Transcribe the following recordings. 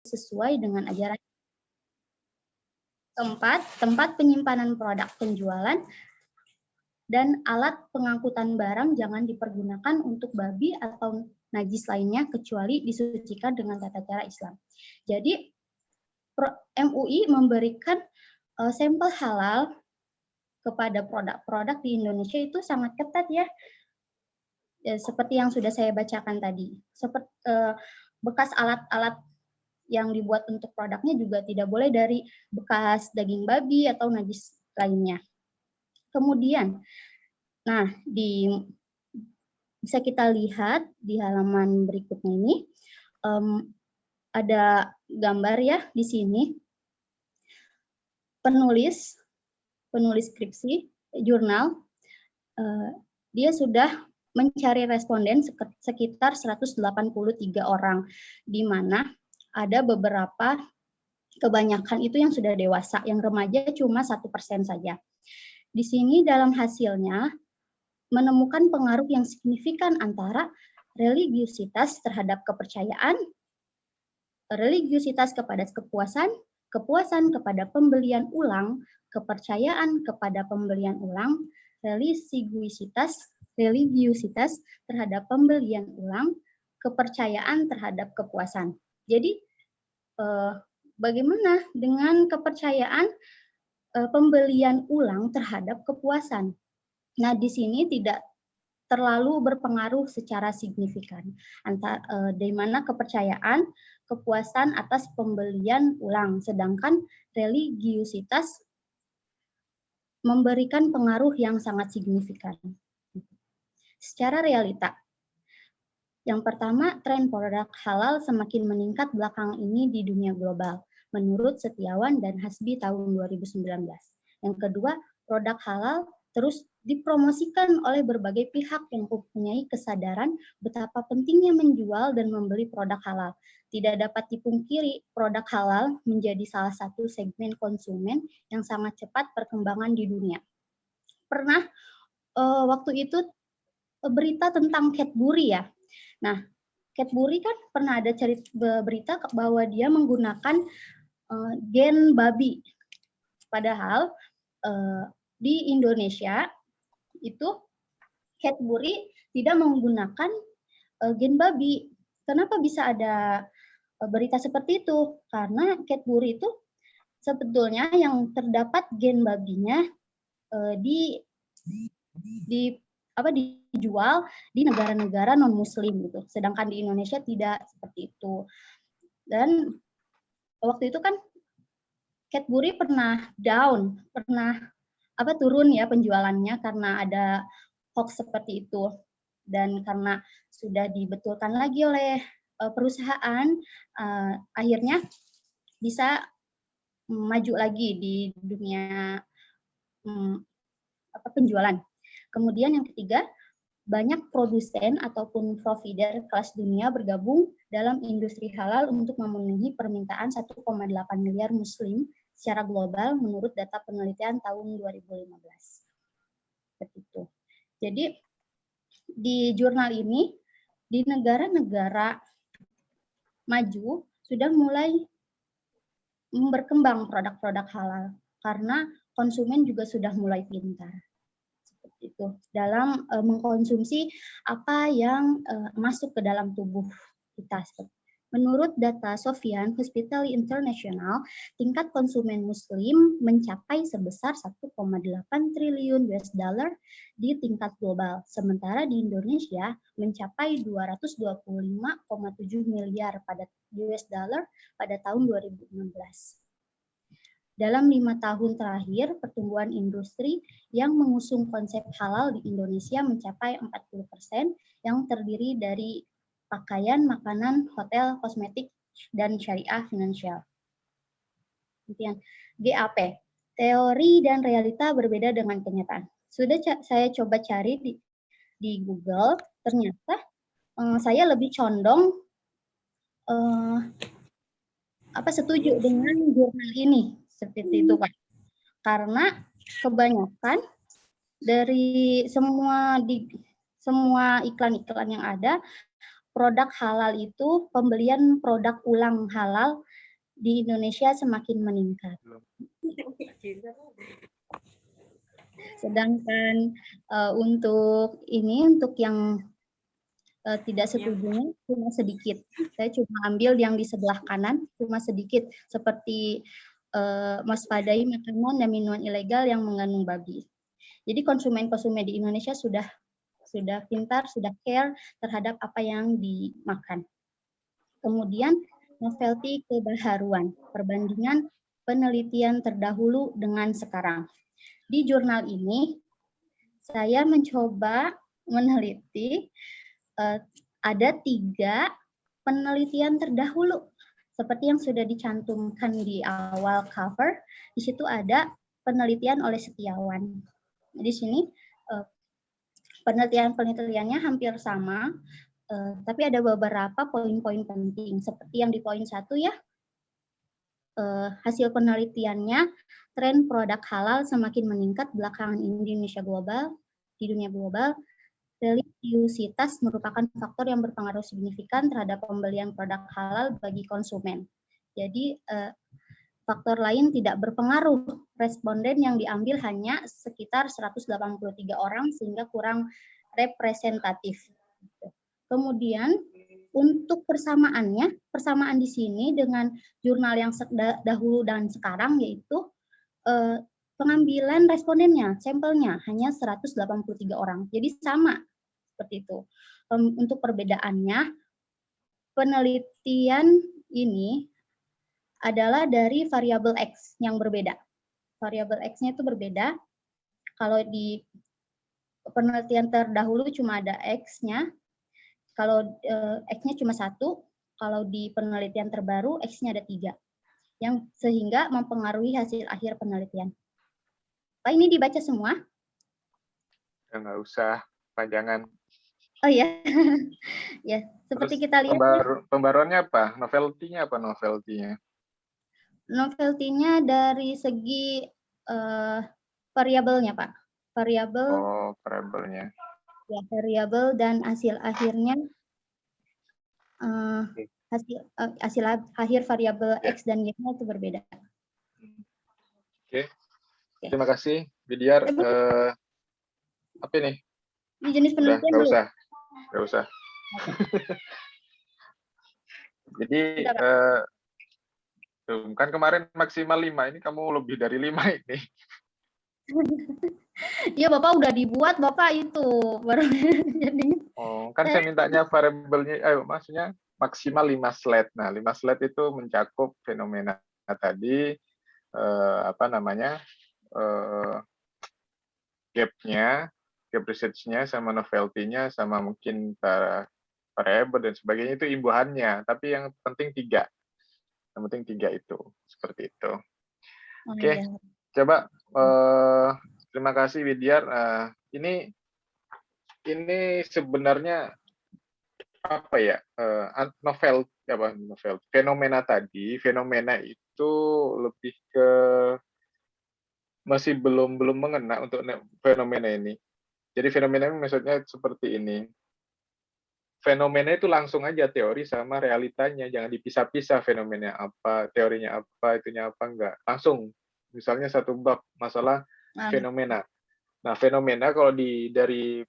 sesuai dengan ajaran. Tempat penyimpanan produk penjualan dan alat pengangkutan barang jangan dipergunakan untuk babi atau najis lainnya kecuali disucikan dengan tata cara Islam. Jadi MUI memberikan sampel halal kepada produk-produk di Indonesia itu sangat ketat ya. Seperti yang sudah saya bacakan tadi. Seperti bekas alat-alat yang dibuat untuk produknya juga tidak boleh dari bekas daging babi atau najis lainnya. Kemudian, nah bisa kita lihat di halaman berikutnya ini ada gambar ya di sini. Penulis skripsi jurnal, dia sudah mencari responden sekitar 183 orang, di mana ada beberapa, kebanyakan itu yang sudah dewasa, yang remaja cuma 1% saja. Di sini dalam hasilnya menemukan pengaruh yang signifikan antara religiusitas terhadap kepercayaan, religiusitas kepada kepuasan, kepuasan kepada pembelian ulang, kepercayaan kepada pembelian ulang, religiusitas terhadap pembelian ulang, kepercayaan terhadap kepuasan. Jadi bagaimana dengan kepercayaan pembelian ulang terhadap kepuasan? Nah, di sini tidak terlalu berpengaruh secara signifikan di mana kepercayaan, kepuasan atas pembelian ulang, sedangkan religiusitas memberikan pengaruh yang sangat signifikan. Secara realita, yang pertama, tren produk halal semakin meningkat belakangan ini di dunia global, menurut Setiawan dan Hasbi tahun 2019. Yang kedua, produk halal terus dipromosikan oleh berbagai pihak yang mempunyai kesadaran betapa pentingnya menjual dan membeli produk halal. Tidak dapat dipungkiri, produk halal menjadi salah satu segmen konsumen yang sangat cepat perkembangan di dunia. Pernah waktu itu berita tentang Cadbury ya. Nah, Cadbury kan pernah ada berita bahwa dia menggunakan gen babi. Padahal di Indonesia itu Cadbury tidak menggunakan gen babi. Kenapa bisa ada berita seperti itu? Karena Cadbury itu sebetulnya yang terdapat gen babinya dijual di negara-negara non-Muslim gitu. Sedangkan di Indonesia tidak seperti itu. Dan waktu itu kan Cadbury pernah turun ya penjualannya karena ada hoax seperti itu. Dan karena sudah dibetulkan lagi oleh perusahaan, akhirnya bisa maju lagi di dunia penjualan. Kemudian yang ketiga, banyak produsen ataupun provider kelas dunia bergabung dalam industri halal untuk memenuhi permintaan 1,8 miliar muslim secara global menurut data penelitian tahun 2015. Begitu. Jadi di jurnal ini, di negara-negara maju sudah mulai berkembang produk-produk halal karena konsumen juga sudah mulai pintar. Seperti itu. Dalam mengkonsumsi apa yang masuk ke dalam tubuh kita. Menurut data Sofian Hospital International, tingkat konsumen muslim mencapai sebesar 1,8 triliun US dollar di tingkat global, sementara di Indonesia mencapai 225,7 miliar pada US dollar pada tahun 2016. Dalam 5 tahun terakhir, pertumbuhan industri yang mengusung konsep halal di Indonesia mencapai 40%, yang terdiri dari pakaian, makanan, hotel, kosmetik, dan syariah finansial. Kemudian GAP, teori dan realita berbeda dengan kenyataan. Sudah saya coba cari di Google, ternyata saya lebih condong setuju dengan jurnal ini, seperti itu Pak. Karena kebanyakan dari semua iklan-iklan yang ada, produk halal itu, pembelian produk ulang halal di Indonesia semakin meningkat. Sedangkan untuk yang tidak setujunya cuma sedikit. Saya cuma ambil yang di sebelah kanan, cuma sedikit, seperti mewaspadai makanan dan minuman ilegal yang mengandung babi. Jadi konsumen-konsumen di Indonesia sudah pintar, sudah care terhadap apa yang dimakan. Kemudian novelty kebaharuan, perbandingan penelitian terdahulu dengan sekarang. Di jurnal ini saya mencoba meneliti ada 3 penelitian terdahulu seperti yang sudah dicantumkan di awal cover. Di situ ada penelitian oleh Setiawan. Di sini penelitiannya hampir sama, tapi ada beberapa poin-poin penting seperti yang di poin 1 ya. Hasil penelitiannya, tren produk halal semakin meningkat belakangan ini di dunia global. Religiusitas merupakan faktor yang berpengaruh signifikan terhadap pembelian produk halal bagi konsumen. Jadi faktor lain tidak berpengaruh. Responden yang diambil hanya sekitar 183 orang sehingga kurang representatif. Kemudian untuk persamaan di sini dengan jurnal yang dahulu dan sekarang yaitu pengambilan respondennya, sampelnya hanya 183 orang. Jadi sama seperti itu. Untuk perbedaannya, penelitian ini adalah dari variabel X yang berbeda. Variabel X-nya itu berbeda. Kalau di penelitian terdahulu cuma ada X-nya, kalau X-nya cuma 1, kalau di penelitian terbaru X-nya ada 3, yang sehingga mempengaruhi hasil akhir penelitian. Pak, ini dibaca semua? Ya, nggak usah, panjangan. Oh iya, ya seperti Terus kita lihat. Pembaruannya apa? Novelty-nya apa novelty-nya? Novelty-nya dari segi variabelnya, Pak. Variabel. Oh, variabelnya. Ya, variabel dan hasil akhirnya hasil akhir variabel X dan Y-nya itu berbeda. Oke. Terima kasih, Widyar. Apa ini? Ini jenis penelitian nggak usah. Jadi kan kemarin maksimal 5, ini kamu lebih dari 5 ini. Iya, Bapak udah dibuat, Bapak itu baru jadinya. Oh, kan saya mintanya variabelnya, maksudnya maksimal 5 slide. Nah, 5 slide itu mencakup fenomena tadi, gap-nya, gap research-nya, sama novelty-nya, sama mungkin variable dan sebagainya, itu imbuhannya. Tapi yang penting 3. Yang penting 3 itu. Seperti itu. Oke, coba. Terima kasih, Widyar. Ini sebenarnya apa ya? Novel fenomena tadi. Fenomena itu lebih ke masih belum mengena untuk fenomena ini. Jadi fenomena ini maksudnya seperti ini. Fenomena itu langsung aja teori sama realitanya, jangan dipisah-pisah fenomena apa, teorinya apa, itunya apa, enggak. Langsung, misalnya satu bab masalah fenomena. Nah, fenomena kalau dari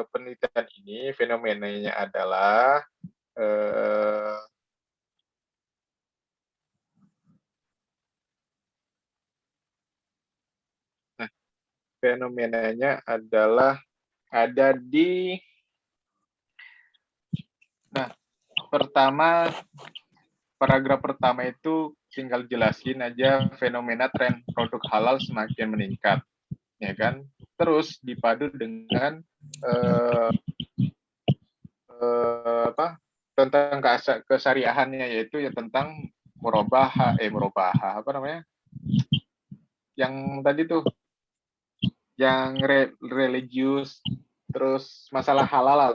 penelitian ini, fenomenanya adalah fenomenanya adalah ada di paragraf pertama itu tinggal jelasin aja fenomena tren produk halal semakin meningkat, ya kan? Terus dipadu dengan tentang kesyariahannya, yaitu ya tentang murabahah, apa namanya? Yang tadi tuh, yang religius, terus masalah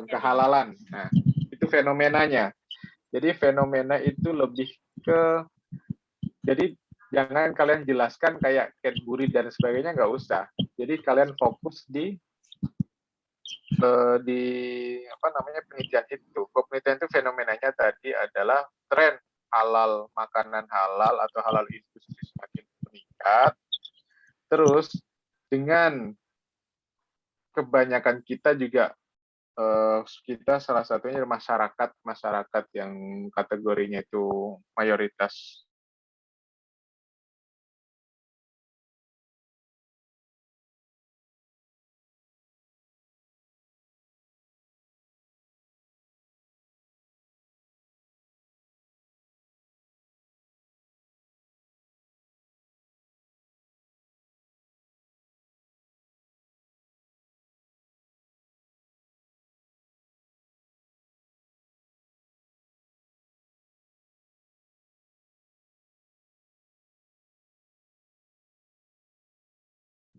kehalalan. Nah, itu fenomenanya. Jadi fenomena itu lebih ke, jadi jangan kalian jelaskan kayak Cadbury dan sebagainya, nggak usah. Jadi kalian fokus di di penelitian itu. Penelitian itu fenomenanya tadi adalah tren halal, makanan halal atau halal industri semakin meningkat. Terus dengan kebanyakan kita juga kita salah satunya masyarakat yang kategorinya itu mayoritas.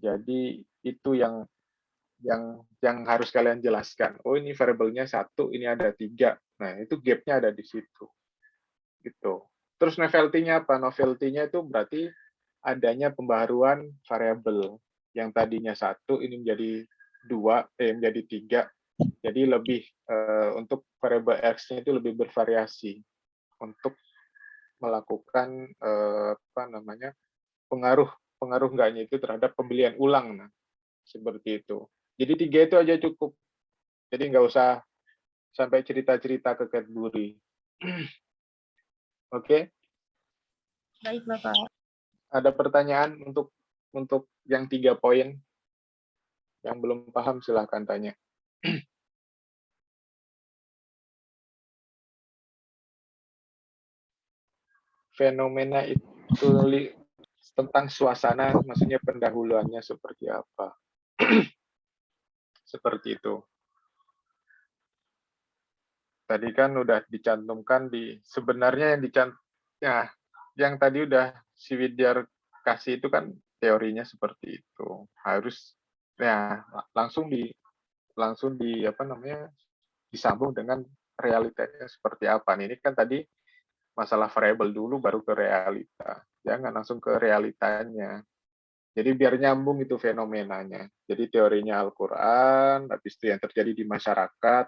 Jadi itu yang harus kalian jelaskan. Oh, ini variabelnya 1, ini ada 3. Nah, itu gap-nya ada di situ. Gitu. Terus novelty-nya apa? Novelty-nya itu berarti adanya pembaharuan variabel. Yang tadinya 1, ini menjadi 2, menjadi 3. Jadi lebih untuk variabel X-nya itu lebih bervariasi untuk melakukan pengaruh enggaknya itu terhadap pembelian ulang. Nah, seperti itu. Jadi 3 itu aja cukup. Jadi nggak usah sampai cerita-cerita ke Cadbury. Oke? Baik, Bapak. Ada pertanyaan untuk yang 3 poin? Yang belum paham silahkan tanya. Fenomena itu tentang suasana, maksudnya pendahuluannya seperti apa. Seperti itu. Tadi kan udah dicantumkan sebenarnya yang tadi udah si Widyar kasih itu kan teorinya seperti itu. Harus langsung disambung dengan realitanya seperti apa. Ini kan tadi masalah variabel dulu baru ke realita. Jangan langsung ke realitanya. Jadi biar nyambung itu fenomenanya. Jadi teorinya Al-Quran, habis itu yang terjadi di masyarakat.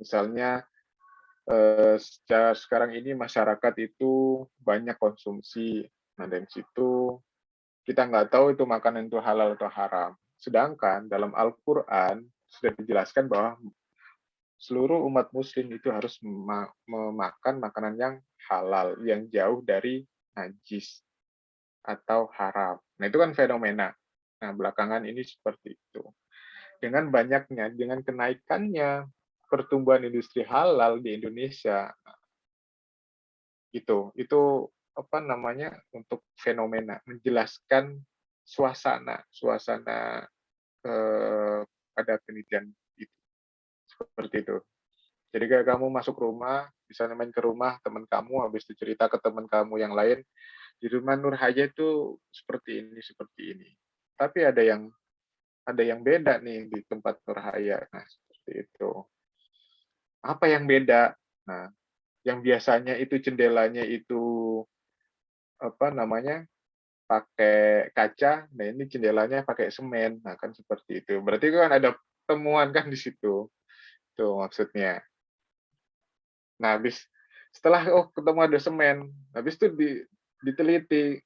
Misalnya sekarang ini masyarakat itu banyak konsumsi. Nah, dari situ kita nggak tahu itu makanan itu halal atau haram. Sedangkan dalam Al-Quran sudah dijelaskan bahwa seluruh umat muslim itu harus memakan makanan yang halal, yang jauh dari najis atau haram. Nah, itu kan fenomena. Nah, belakangan ini seperti itu. Dengan kenaikannya pertumbuhan industri halal di Indonesia, itu untuk fenomena, menjelaskan suasana pada penelitian itu. Seperti itu. Jadi kayak kamu masuk rumah, bisa main ke rumah teman kamu, habis itu cerita ke teman kamu yang lain, di rumah Nur Haya itu seperti ini. Tapi ada yang beda nih di tempat Nur Haya. Nah, seperti itu. Apa yang beda? Nah, yang biasanya itu jendelanya itu pakai kaca, nah ini jendelanya pakai semen. Nah, kan seperti itu. Berarti kan ada temuan kan di situ. Tuh maksudnya. Nah, setelah ketemu ada semen, habis itu diteliti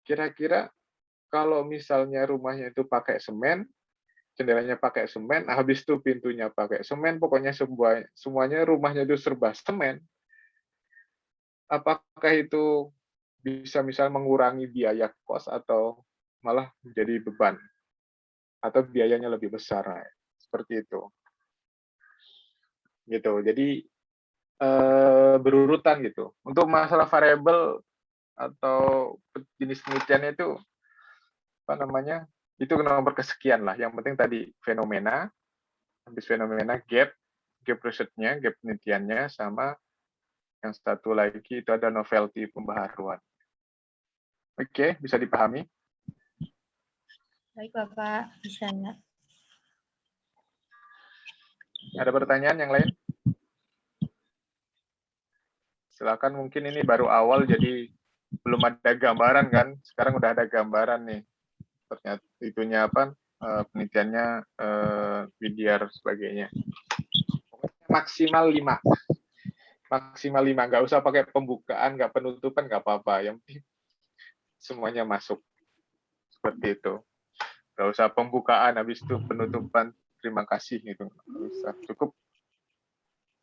kira-kira kalau misalnya rumahnya itu pakai semen, jendelanya pakai semen, habis itu pintunya pakai semen, pokoknya semuanya rumahnya itu serba semen. Apakah itu bisa mengurangi biaya kos atau malah menjadi beban atau biayanya lebih besar? Seperti itu. Gitu. Jadi berurutan gitu. Untuk masalah variabel atau jenis penelitiannya itu itu nomor kesekian lah. Yang penting tadi fenomena, habis fenomena gap risetnya, gap penelitiannya, sama yang satu lagi itu ada novelty pembaharuan. Oke, bisa dipahami? Baik, Bapak. Bisa ya. Ada pertanyaan yang lain? Silakan, mungkin ini baru awal jadi belum ada gambaran kan. Sekarang udah ada gambaran nih. Ternyata itunya apa? penelitiannya Widyar sebagainya. Maksimal 5. Maksimal 5. Nggak usah pakai pembukaan, nggak penutupan, nggak apa-apa. Yang penting semuanya masuk. Seperti itu. Nggak usah pembukaan, habis itu penutupan. Terima kasih. Gitu. Nggak usah. Cukup.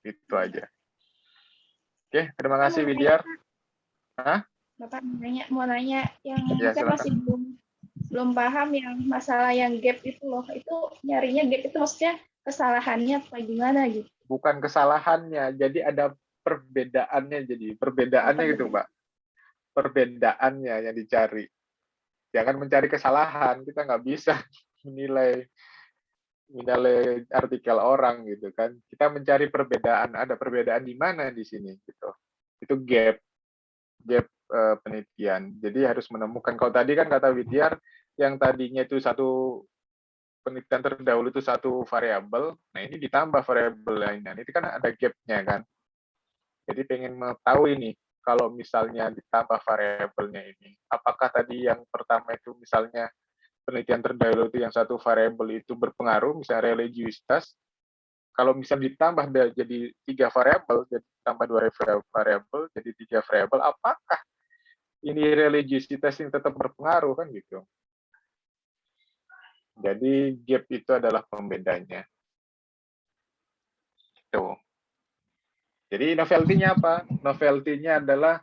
Itu aja. Oke, terima kasih Widyar. Hah? Bapak mau nanya yang Ya, saya masih belum paham yang masalah yang gap itu loh. Itu nyarinya gap itu maksudnya kesalahannya apa gimana gitu? Bukan kesalahannya, jadi ada perbedaannya. Jadi perbedaannya gitu, Mbak. Perbedaannya yang dicari. Jangan mencari kesalahan. Kita nggak bisa menilai artikel orang gitu kan. Kita mencari perbedaan. Ada perbedaan di mana di sini gitu. Itu gap penelitian. Jadi harus menemukan. Kalau tadi kan kata Widyar, yang tadinya itu satu penelitian terdahulu itu satu variabel, nah ini ditambah variabel lainnya. Itu kan ada gap-nya kan. Jadi pengen tahu ini, kalau misalnya ditambah variabelnya ini, apakah tadi yang pertama itu misalnya penelitian terdahulu itu yang satu variabel itu berpengaruh, misalnya religiusitas, kalau misalnya ditambah jadi 3 variabel, jadi tambah 2 variabel, jadi 3 variabel, apakah ini religiusitas yang tetap berpengaruh kan gitu. Jadi gap itu adalah pembedanya. Tuh. Jadi novelty-nya apa? Novelty-nya adalah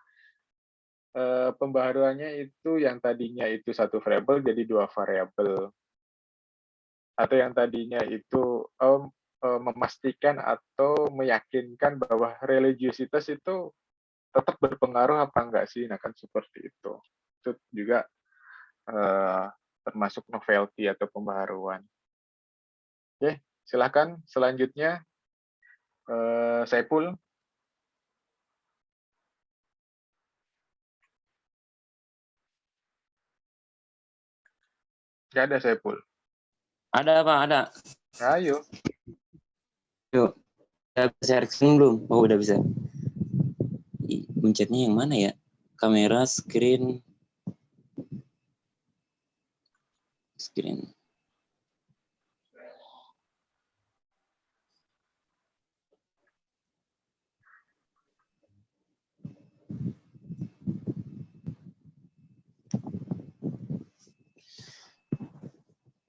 pembaharuannya itu yang tadinya itu satu variabel jadi 2 variabel. Atau yang tadinya itu memastikan atau meyakinkan bahwa religiusitas itu tetap berpengaruh apa enggak sih? Nah kan seperti itu. Itu juga termasuk novelty atau pembaharuan. Oke, silakan selanjutnya Saiful. Nggak ada Saiful. Ada Pak, ada. Ayo. Yuk, udah bisa reaction belum? Oh udah bisa. Mencetnya yang mana ya? Kamera, screen.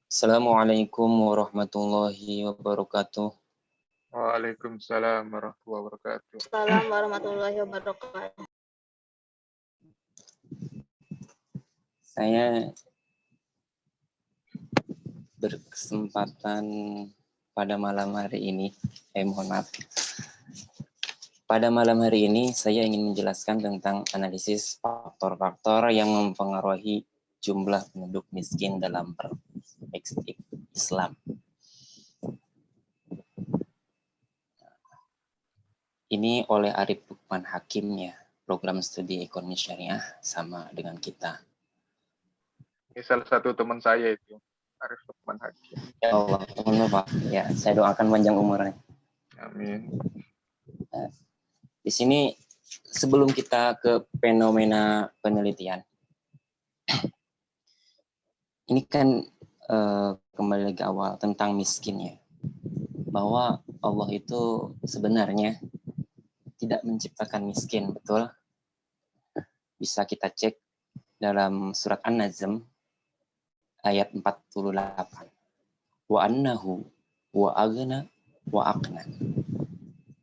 Assalamualaikum warahmatullahi wabarakatuh. Waalaikumsalam warahmatullahi wabarakatuh. Assalamualaikum warahmatullahi wabarakatuh. Saya berkesempatan pada malam hari ini, mohon maaf. Pada malam hari ini saya ingin menjelaskan tentang analisis faktor-faktor yang mempengaruhi jumlah penduduk miskin dalam perspektif Islam. Ini oleh Arif Lukman Hakim ya, program studi ekonomi syariah sama dengan kita. Ini salah satu teman saya itu, Arif Lukman Hakim. Ya Allah, mohon maaf ya, saya doakan panjang umurnya. Amin. Nah, di sini sebelum kita ke fenomena penelitian, ini kan kembali ke awal tentang miskin ya, bahwa Allah itu sebenarnya tidak menciptakan miskin, betul? Bisa kita cek dalam surat An-Najm ayat 48. Wa annahu wa aghna wa aqna.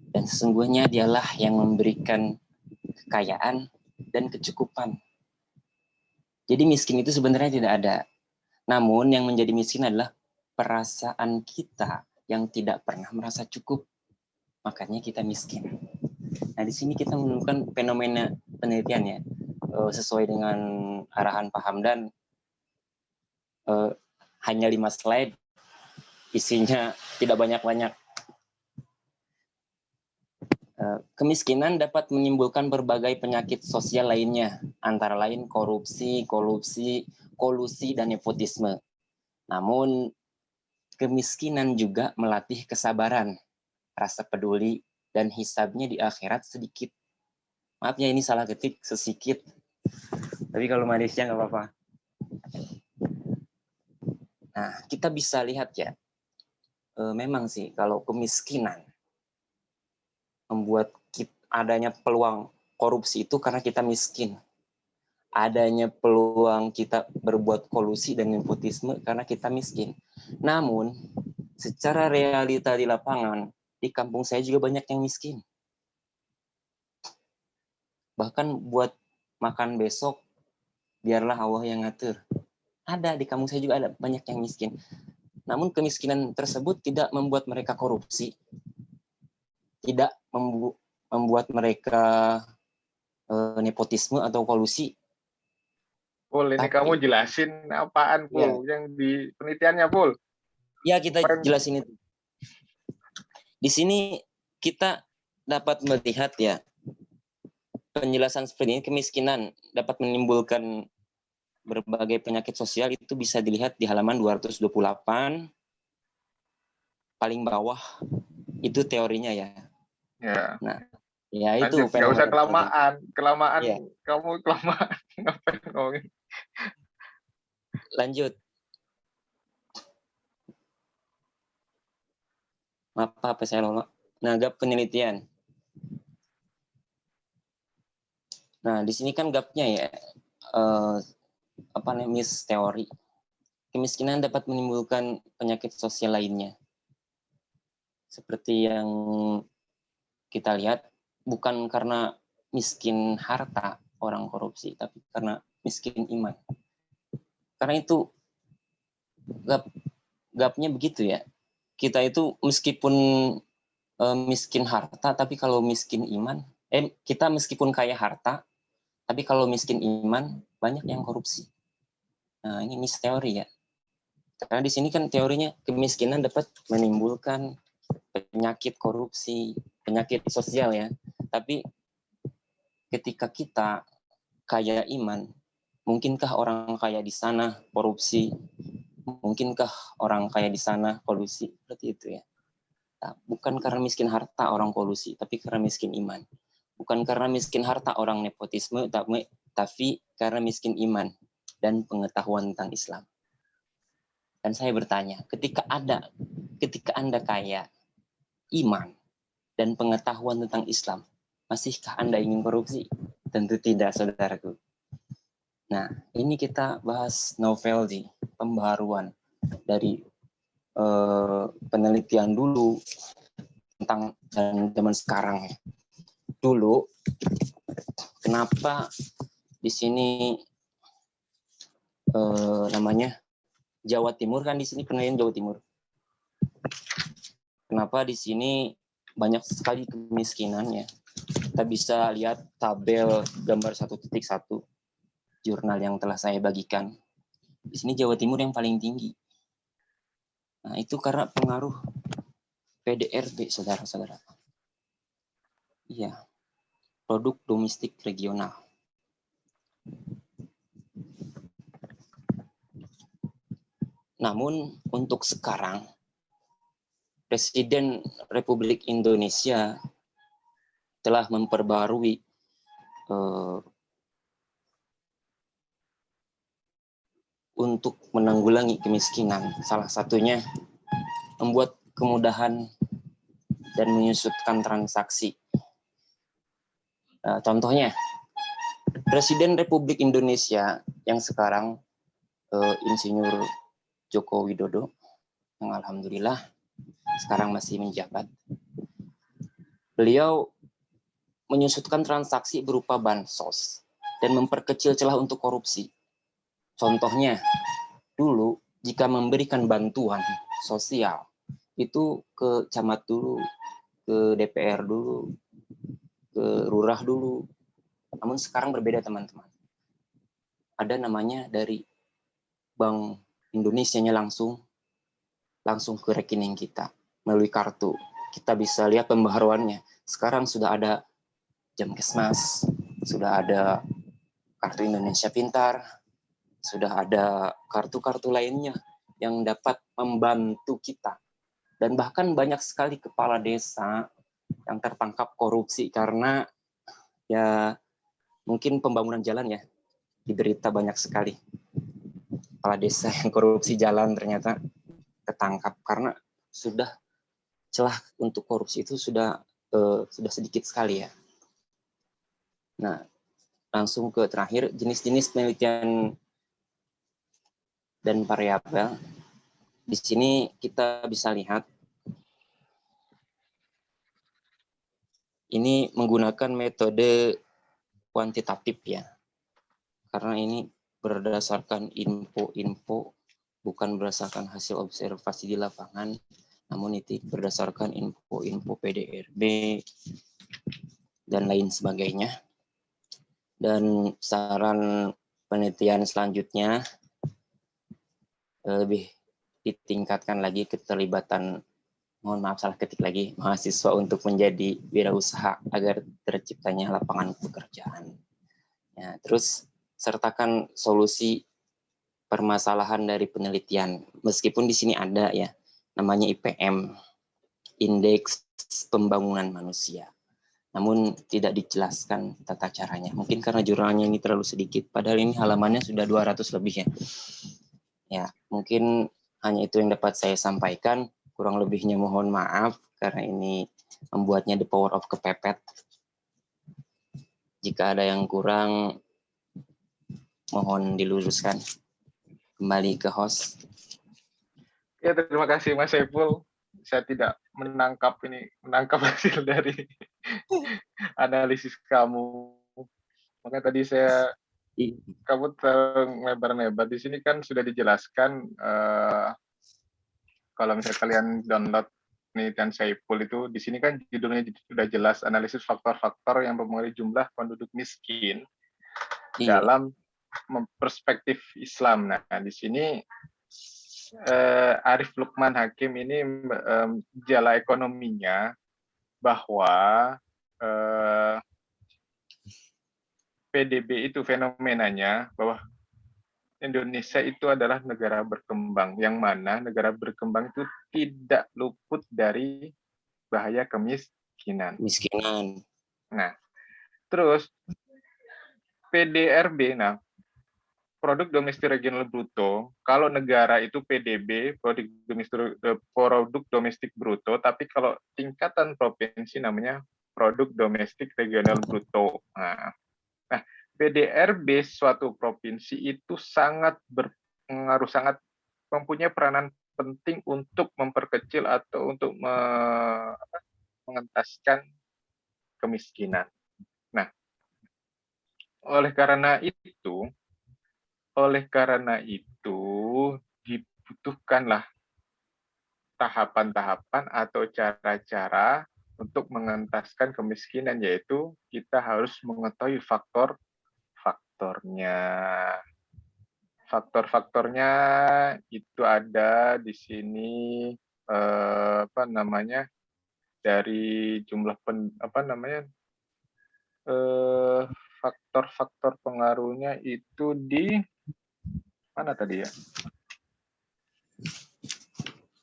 Dan sesungguhnya dialah yang memberikan kekayaan dan kecukupan. Jadi miskin itu sebenarnya tidak ada. Namun yang menjadi miskin adalah perasaan kita yang tidak pernah merasa cukup. Makanya kita miskin. Nah, di sini kita menemukan fenomena penelitian ya, sesuai dengan arahan Pak Hamdan, hanya 5 slide, isinya tidak banyak-banyak. Kemiskinan dapat menimbulkan berbagai penyakit sosial lainnya, antara lain korupsi, kolusi, dan nepotisme. Namun, kemiskinan juga melatih kesabaran, rasa peduli, dan hisabnya di akhirat sedikit. Maaf ya, ini salah ketik sedikit. Tapi kalau manisnya nggak apa-apa. Nah, kita bisa lihat ya, memang sih kalau kemiskinan membuat adanya peluang korupsi itu karena kita miskin. Adanya peluang kita berbuat kolusi dan nepotisme karena kita miskin. Namun, secara realita di lapangan, di kampung saya juga banyak yang miskin. Bahkan buat makan besok, biarlah Allah yang ngatur. Ada, di kampung saya juga ada banyak yang miskin. Namun kemiskinan tersebut tidak membuat mereka korupsi, tidak membuat mereka nepotisme atau kolusi. Pul, ini Tapi, kamu jelasin apaan, Pul? Yang di penelitiannya, Pul? Ya, kita jelasin itu. Di sini kita dapat melihat ya, penjelasan seperti ini, kemiskinan dapat menimbulkan berbagai penyakit sosial, itu bisa dilihat di halaman 228, paling bawah, itu teorinya ya. Ya. Nah, ya itu. Lanjut, nggak usah kelamaan. Ya. Kamu kelamaan. Ngapain ngomongin? Lanjut. Apa saya lupa. Nah, gap penelitian. Nah, di sini kan gapnya ya, miss teori. Kemiskinan dapat menimbulkan penyakit sosial lainnya. Seperti yang kita lihat, bukan karena miskin harta orang korupsi, tapi karena miskin iman. Karena itu gapnya begitu ya. Kita itu meskipun miskin harta, tapi kalau miskin iman, kita meskipun kaya harta, tapi kalau miskin iman, banyak yang korupsi. Nah, ini mis teori ya. Karena di sini kan teorinya kemiskinan dapat menimbulkan penyakit korupsi, penyakit sosial ya. Tapi ketika kita kaya iman, mungkinkah orang kaya di sana korupsi? Mungkinkah orang kaya di sana kolusi? Seperti itu ya. Nah, bukan karena miskin harta orang kolusi, tapi karena miskin iman. Bukan karena miskin harta orang nepotisme, tapi karena miskin iman dan pengetahuan tentang Islam. Dan saya bertanya, ketika Anda kaya iman dan pengetahuan tentang Islam, masihkah Anda ingin korupsi? Tentu tidak, saudaraku. Nah, ini kita bahas novelty, pembaharuan dari penelitian dulu tentang dan zaman sekarang. Dulu, kenapa di sini namanya Jawa Timur, kan di sini penelitian Jawa Timur. Kenapa di sini banyak sekali kemiskinannya? Kita bisa lihat tabel gambar 1.1 jurnal yang telah saya bagikan. Di sini Jawa Timur yang paling tinggi. Nah, itu karena pengaruh PDRB, saudara-saudara. Iya, produk domestik regional. Namun untuk sekarang, Presiden Republik Indonesia telah memperbarui untuk menanggulangi kemiskinan. Salah satunya membuat kemudahan dan menyusutkan transaksi. Contohnya, Presiden Republik Indonesia yang sekarang Insinyur Joko Widodo, yang alhamdulillah sekarang masih menjabat, beliau menyusutkan transaksi berupa bansos dan memperkecil celah untuk korupsi. Contohnya, dulu jika memberikan bantuan sosial itu ke camat dulu, ke DPR dulu, ke lurah dulu. Namun sekarang berbeda, teman-teman. Ada namanya dari Bank Indonesianya langsung ke rekening kita melalui kartu. Kita bisa lihat pembaharuannya. Sekarang sudah ada Jamkesmas, sudah ada Kartu Indonesia Pintar, sudah ada kartu-kartu lainnya yang dapat membantu kita. Dan bahkan banyak sekali kepala desa yang tertangkap korupsi karena ya mungkin pembangunan jalan ya diderita banyak sekali. kepala desa yang korupsi jalan ternyata ketangkap karena sudah celah untuk korupsi itu sudah sedikit sekali ya. Nah, langsung ke terakhir, jenis-jenis penelitian dan variabel. Di sini kita bisa lihat ini menggunakan metode kuantitatif ya. Karena ini berdasarkan info-info, bukan berdasarkan hasil observasi di lapangan, namun itu berdasarkan info-info PDRB dan lain sebagainya. Dan saran penelitian selanjutnya lebih ditingkatkan lagi keterlibatan, mohon maaf salah ketik lagi, mahasiswa untuk menjadi wirausaha agar terciptanya lapangan pekerjaan. Ya, terus sertakan solusi permasalahan dari penelitian. Meskipun di sini ada ya, namanya IPM, Indeks Pembangunan Manusia. Namun tidak dijelaskan tata caranya. Mungkin karena jurnalnya ini terlalu sedikit, padahal ini halamannya sudah 200 lebih ya. Ya, mungkin hanya itu yang dapat saya sampaikan. Kurang lebihnya mohon maaf karena ini membuatnya the power of kepepet. Jika ada yang kurang, mohon diluruskan. Kembali ke host. Ya, terima kasih Mas Saiful. Saya tidak menangkap hasil dari analisis kamu. Maka tadi kamu terlebar-lebar. Di sini kan sudah dijelaskan kalau misalnya kalian download penelitian Saiful itu, di sini kan judulnya sudah jelas, analisis faktor-faktor yang mempengaruhi jumlah penduduk miskin dalam perspektif Islam. Nah, di sini Arif Lukman Hakim ini jala ekonominya bahwa PDB itu fenomenanya bahwa Indonesia itu adalah negara berkembang, yang mana negara berkembang itu tidak luput dari bahaya kemiskinan. Nah, terus PDRB, produk domestik regional bruto, kalau negara itu PDB, produk domestik bruto, tapi kalau tingkatan provinsi namanya produk domestik regional bruto. Nah, PDRB suatu provinsi itu sangat berpengaruh, sangat mempunyai peranan penting untuk memperkecil atau untuk mengentaskan kemiskinan. Nah, oleh karena itu dibutuhkanlah tahapan-tahapan atau cara-cara untuk mengentaskan kemiskinan, yaitu kita harus mengetahui faktor-faktornya itu ada di sini dari jumlah faktor-faktor pengaruhnya itu di mana tadi ya?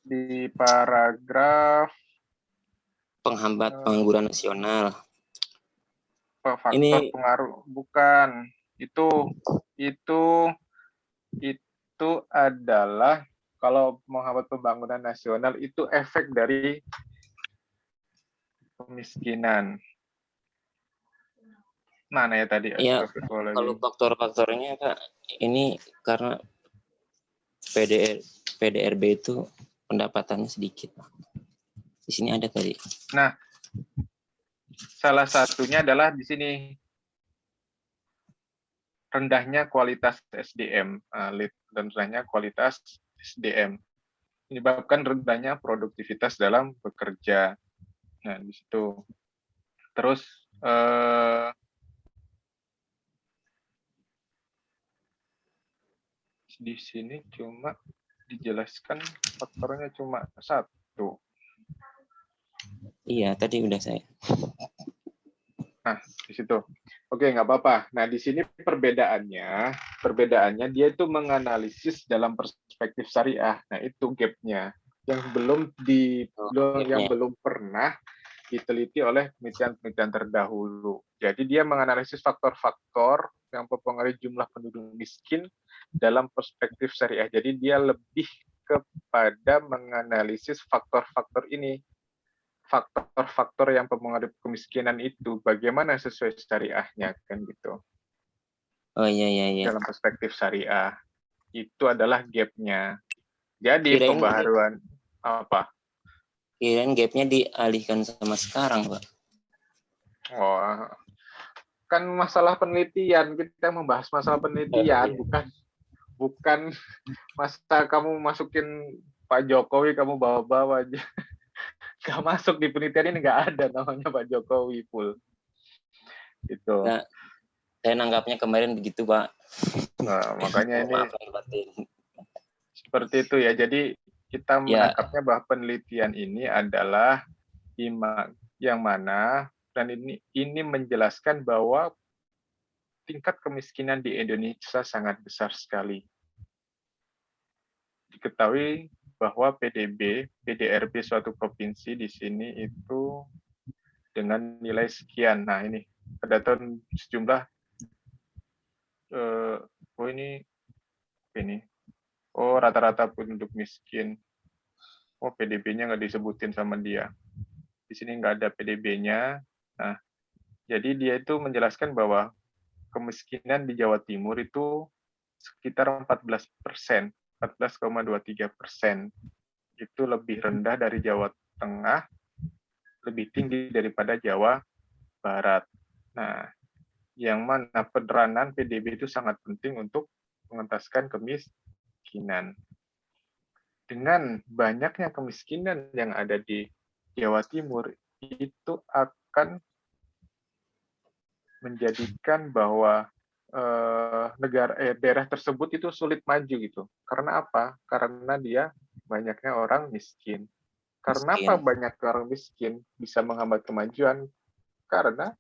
Di paragraf penghambat pengangguran nasional. Faktor pengaruh bukan itu adalah kalau menghambat pembangunan nasional itu efek dari kemiskinan. Mana ya tadi? Ya, kalau faktor-faktornya Kak, ini karena PDRB itu pendapatannya sedikit. Di sini ada tadi. Nah, salah satunya adalah di sini rendahnya kualitas SDM, rendahnya kualitas SDM menyebabkan rendahnya produktivitas dalam bekerja. Nah, di situ. Terus di sini cuma dijelaskan faktornya cuma satu. Iya, tadi udah saya. Nah, di situ. Oke, nggak apa-apa. Nah, di sini perbedaannya dia itu menganalisis dalam perspektif syariah. Nah, itu gap-nya yang belum pernah diteliti oleh penelitian terdahulu. Jadi dia menganalisis faktor-faktor yang mempengaruhi jumlah penduduk miskin dalam perspektif syariah. Jadi dia lebih kepada menganalisis faktor-faktor ini, faktor-faktor yang mempengaruhi kemiskinan itu bagaimana sesuai syariahnya kan gitu. Oh iya. Dalam perspektif syariah itu adalah gap-nya. Jadi Kirain pembaharuan apa? Kirain gapnya dialihkan sama sekarang, Pak. Oh, kan masalah penelitian, kita membahas masalah penelitian, bukan masa kamu masukin Pak Jokowi kamu bawa-bawa aja. Gak masuk di penelitian ini, nggak ada namanya Pak Jokowi full. Itu. Nah, saya nanggapnya kemarin begitu, Pak. Nah, makanya ini Maaf, batin. seperti itu ya. Jadi kita menangkapnya bahwa penelitian ini adalah yang mana dan ini menjelaskan bahwa tingkat kemiskinan di Indonesia sangat besar sekali. Diketahui bahwa PDRB suatu provinsi di sini itu dengan nilai sekian. Nah ini ada sejumlah rata-rata penduduk miskin. Oh PDB-nya nggak disebutin sama dia. Di sini nggak ada PDB-nya. Nah, jadi dia itu menjelaskan bahwa kemiskinan di Jawa Timur itu sekitar 14%, 14,23%. Itu lebih rendah dari Jawa Tengah, lebih tinggi daripada Jawa Barat. Nah, yang mana peranan PDB itu sangat penting untuk mengentaskan kemiskinan. Dengan banyaknya kemiskinan yang ada di Jawa Timur, itu akan menjadikan bahwa daerah tersebut itu sulit maju gitu. Karena apa? Karena dia banyaknya orang miskin. Karena apa banyak orang miskin bisa menghambat kemajuan? Karena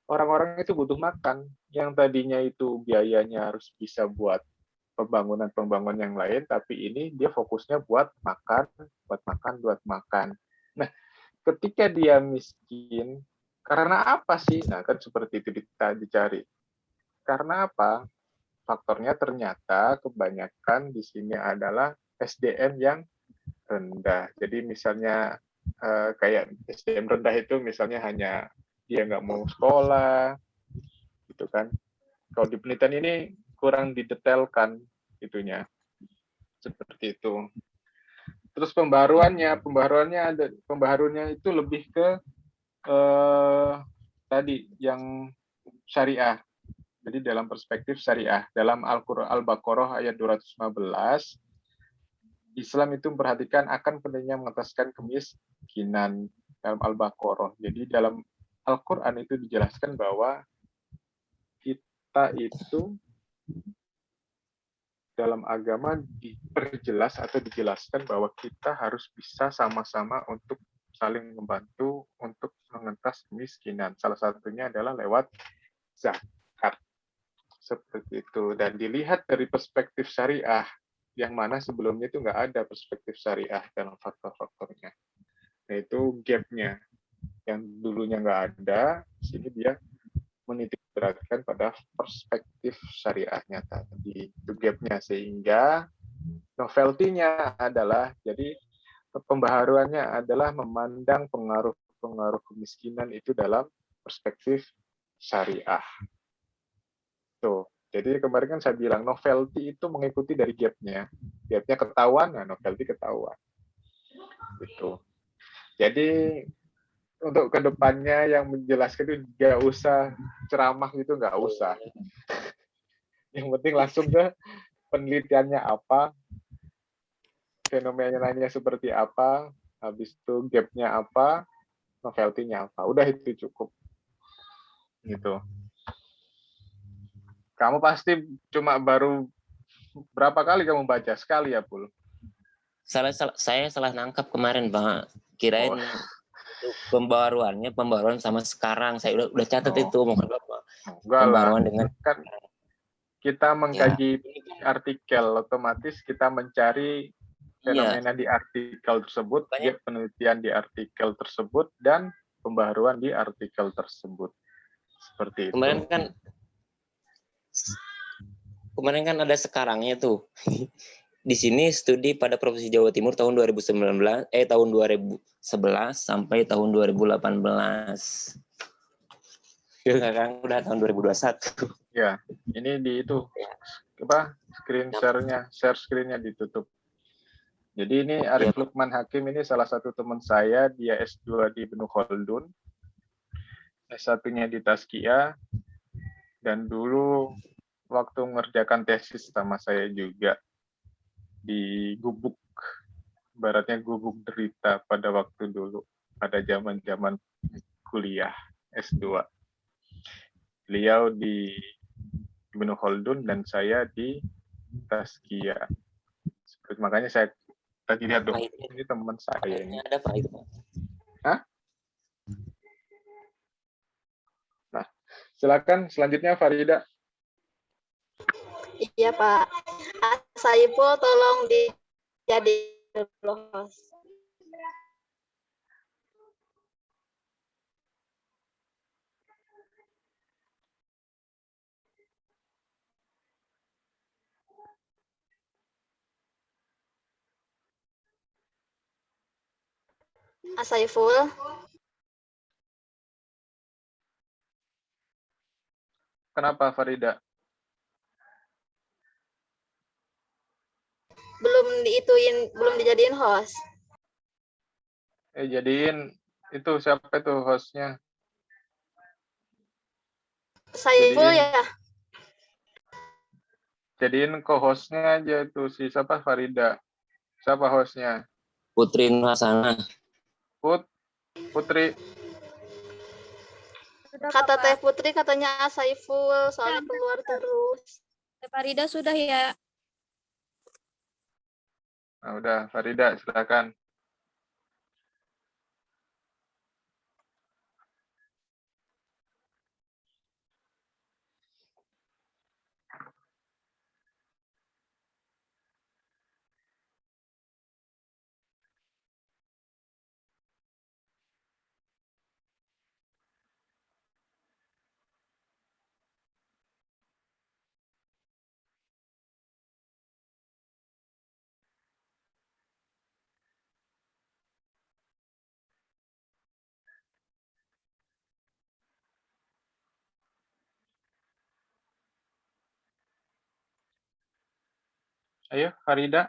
orang-orang itu butuh makan. Yang tadinya itu biayanya harus bisa buat pembangunan yang lain, tapi ini dia fokusnya buat makan. Nah, ketika dia miskin, karena apa sih? Nah, kan seperti itu kita dicari. Karena apa? Faktornya ternyata kebanyakan di sini adalah SDM yang rendah. Jadi misalnya kayak SDM rendah itu misalnya hanya dia nggak mau sekolah, gitu kan. Kalau di penelitian ini kurang didetailkan itunya, seperti itu. Terus pembaharuannya itu lebih ke tadi yang syariah. Jadi dalam perspektif syariah, dalam Al-Baqarah ayat 215, Islam itu memperhatikan akan pentingnya mengentaskan kemiskinan dalam Al-Baqarah. Jadi dalam Al-Quran itu dijelaskan bahwa kita itu dalam agama diperjelas atau dijelaskan bahwa kita harus bisa sama-sama untuk saling membantu untuk mengentas kemiskinan. Salah satunya adalah lewat zakat. Seperti itu. Dan dilihat dari perspektif syariah, yang mana sebelumnya itu nggak ada perspektif syariah dalam faktor-faktornya. Nah, itu gap-nya. Yang dulunya nggak ada, sini dia menitik beratkan pada perspektif syariahnya tadi. Itu gap-nya. Sehingga novelty-nya adalah, jadi pembaharuannya adalah memandang pengaruh kemiskinan itu dalam perspektif syariah. Tuh. Jadi kemarin kan saya bilang novelty itu mengikuti dari gap-nya. Gap-nya ketahuan, nah novelty ketahuan. Gitu. Jadi untuk kedepannya yang menjelaskan itu nggak usah ceramah gitu, nggak usah. Yang penting langsung ke penelitiannya apa, fenomenanya seperti apa, habis itu gap-nya apa, novelty-nya apa. Udah itu cukup. Gitu. Kamu pasti cuma baru berapa kali kamu baca? Sekali ya, Pul? Saya salah nangkap kemarin, Pak. Kirain pembaruan sama sekarang. Saya udah catat itu, mohon Bapak. Pembaruan dengan kan kita mengkaji artikel, otomatis kita mencari fenomena di artikel tersebut, penelitian di artikel tersebut, dan pembaruan di artikel tersebut. Seperti itu. Kemarin kan kemarin kan ada sekarangnya tuh. Di sini studi pada Provinsi Jawa Timur tahun 2011 sampai tahun 2018. Sekarang udah tahun 2021. Ya, ini di itu share screen-nya ditutup. Jadi ini Arif Lukman Hakim ini salah satu teman saya, dia S2 di Ibnu Khaldun, S1-nya di Tazkiyah, dan dulu waktu mengerjakan tesis sama saya juga di Gubuk, baratnya Gubuk Derita pada waktu dulu, pada zaman-zaman kuliah S2. Beliau di Ibnu Khaldun dan saya di Tazkiyah. Makanya saya tadi lihat dong, ini teman saya ini. Ada Pak itu? Hah? Nah, silakan selanjutnya Farida. Iya Pak. Saiful tolong dijadiin host. Saiful. Kenapa Farida? Belum dijadiin host. Jadiin itu siapa itu hostnya? Saiful ya. Jadiin co-hostnya aja itu si siapa Farida. Siapa hostnya? Putri Nurhasana. Putri. Kata Teh Putri katanya Saiful, soalnya keluar terus. Farida sudah ya. Nah, udah Farida silakan. Ayo Farida.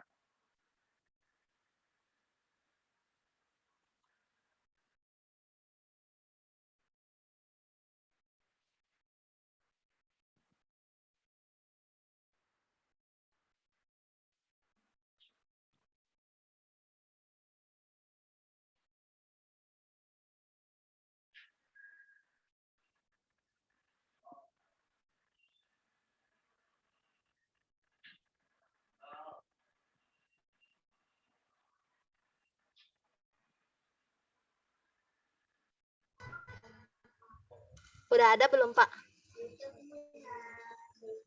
Udah ada belum Pak?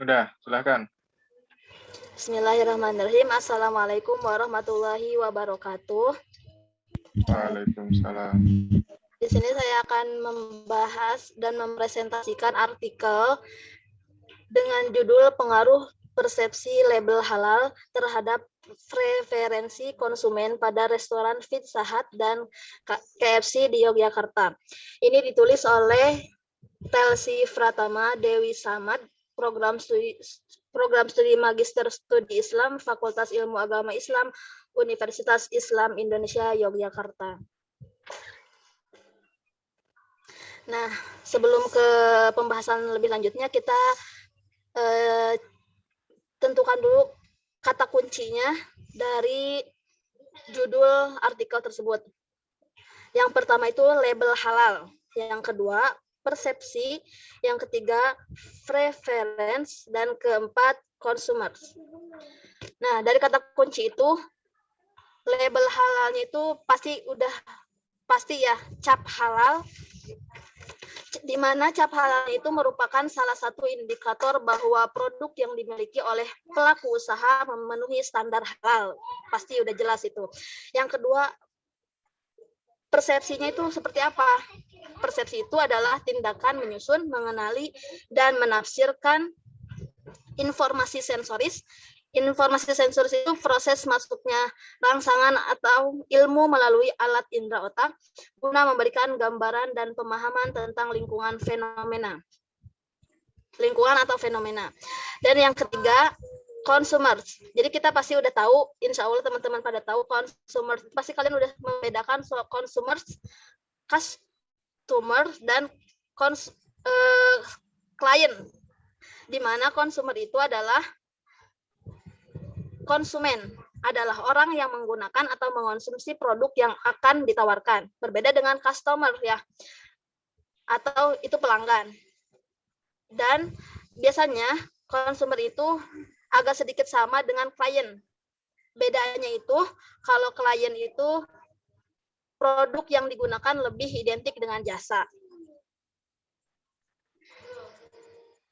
Udah, silakan. Bismillahirrahmanirrahim. Assalamualaikum warahmatullahi wabarakatuh. Waalaikumsalam. Di sini saya akan membahas dan mempresentasikan artikel dengan judul Pengaruh Persepsi Label Halal Terhadap Preferensi Konsumen pada Restoran Pizza Hut dan KFC di Yogyakarta. Ini ditulis oleh Telsi Pratama Dewi Samad, program studi Magister Studi Islam, Fakultas Ilmu Agama Islam, Universitas Islam Indonesia Yogyakarta. Nah, sebelum ke pembahasan lebih lanjutnya, kita tentukan dulu kata kuncinya dari judul artikel tersebut. Yang pertama itu label halal, yang kedua persepsi, yang ketiga preference, dan keempat consumers. Nah, dari kata kunci itu, label halalnya itu pasti ya cap halal, di mana cap halal itu merupakan salah satu indikator bahwa produk yang dimiliki oleh pelaku usaha memenuhi standar halal. Pasti udah jelas itu. Yang kedua, persepsinya itu seperti apa? Persepsi itu adalah tindakan menyusun, mengenali, dan menafsirkan informasi sensoris. Informasi sensoris itu proses masuknya rangsangan atau ilmu melalui alat indera otak guna memberikan gambaran dan pemahaman tentang lingkungan atau fenomena. Dan yang ketiga, consumers. Jadi kita pasti udah tahu, insya Allah teman-teman pada tahu consumers. Pasti kalian udah membedakan soal consumers, customer, dan klien. Di mana consumer itu adalah konsumen, adalah orang yang menggunakan atau mengonsumsi produk yang akan ditawarkan. Berbeda dengan customer ya, atau itu pelanggan. Dan biasanya konsumer itu agak sedikit sama dengan klien. Bedanya itu kalau klien itu produk yang digunakan lebih identik dengan jasa.